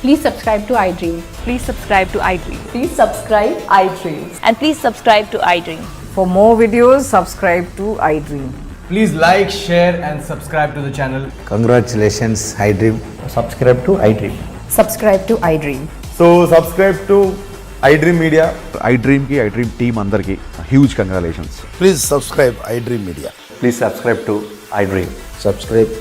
Please subscribe to iDream. Please subscribe to iDream. Please subscribe iDream. And please subscribe to iDream. For more videos, subscribe to iDream. Please like, share and subscribe to the channel. Congratulations, iDream. Subscribe to iDream. Subscribe to iDream. So subscribe to iDream media. iDream team అందరికి huge congratulations. Please subscribe iDream Media. Please subscribe to iDream. Subscribe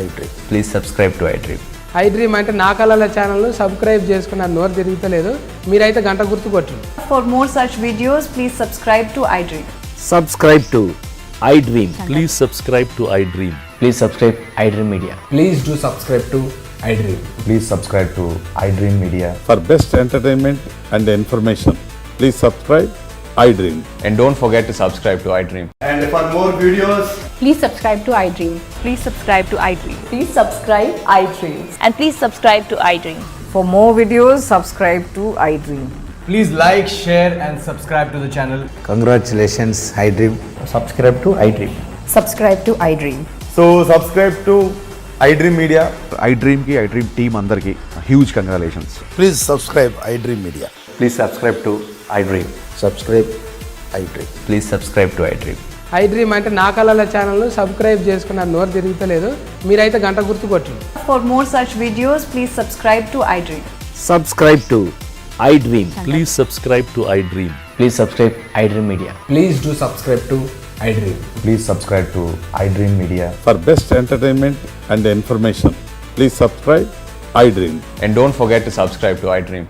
iDream. Please subscribe to iDream. iDream అంటే నా కళల ఛానల్ సబ్స్క్రైబ్ చేసుకున్న నోరు తిరుగుతలేదు, మీరైతే గంట గుర్తు కొట్టండి. For more such videos, please subscribe to iDream. Subscribe to iDream. Please subscribe to iDream. Please subscribe iDream media. Please do subscribe to iDream. Please subscribe to iDream media. For best entertainment and information please subscribe iDream. And don't forget to subscribe to iDream. And for more videos, Please subscribe to iDream. Please subscribe to iDream. Please subscribe iDream. And please subscribe to iDream. For more videos, subscribe to iDream. please like, share and subscribe to the channel. Congratulations, iDream. Subscribe to iDream. Subscribe to iDream. So subscribe to iDream media. iDream team అందరికి huge congratulations. Please subscribe iDream Media. Please subscribe to iDream. Subscribe iDream. Please subscribe to iDream. iDream అంటే నా కళల ఛానల్ సబ్స్క్రైబ్ చేసుకున్న నోరు తిరుగుతలేదు, మీరైతే గంట గుర్తు కొట్టండి. For more such videos, please subscribe to iDream. Subscribe to iDream. Please subscribe to iDream. Please subscribe iDream media. Please do subscribe to iDream. Please subscribe to iDream media. For best entertainment and information please subscribe iDream. And don't forget to subscribe to iDream.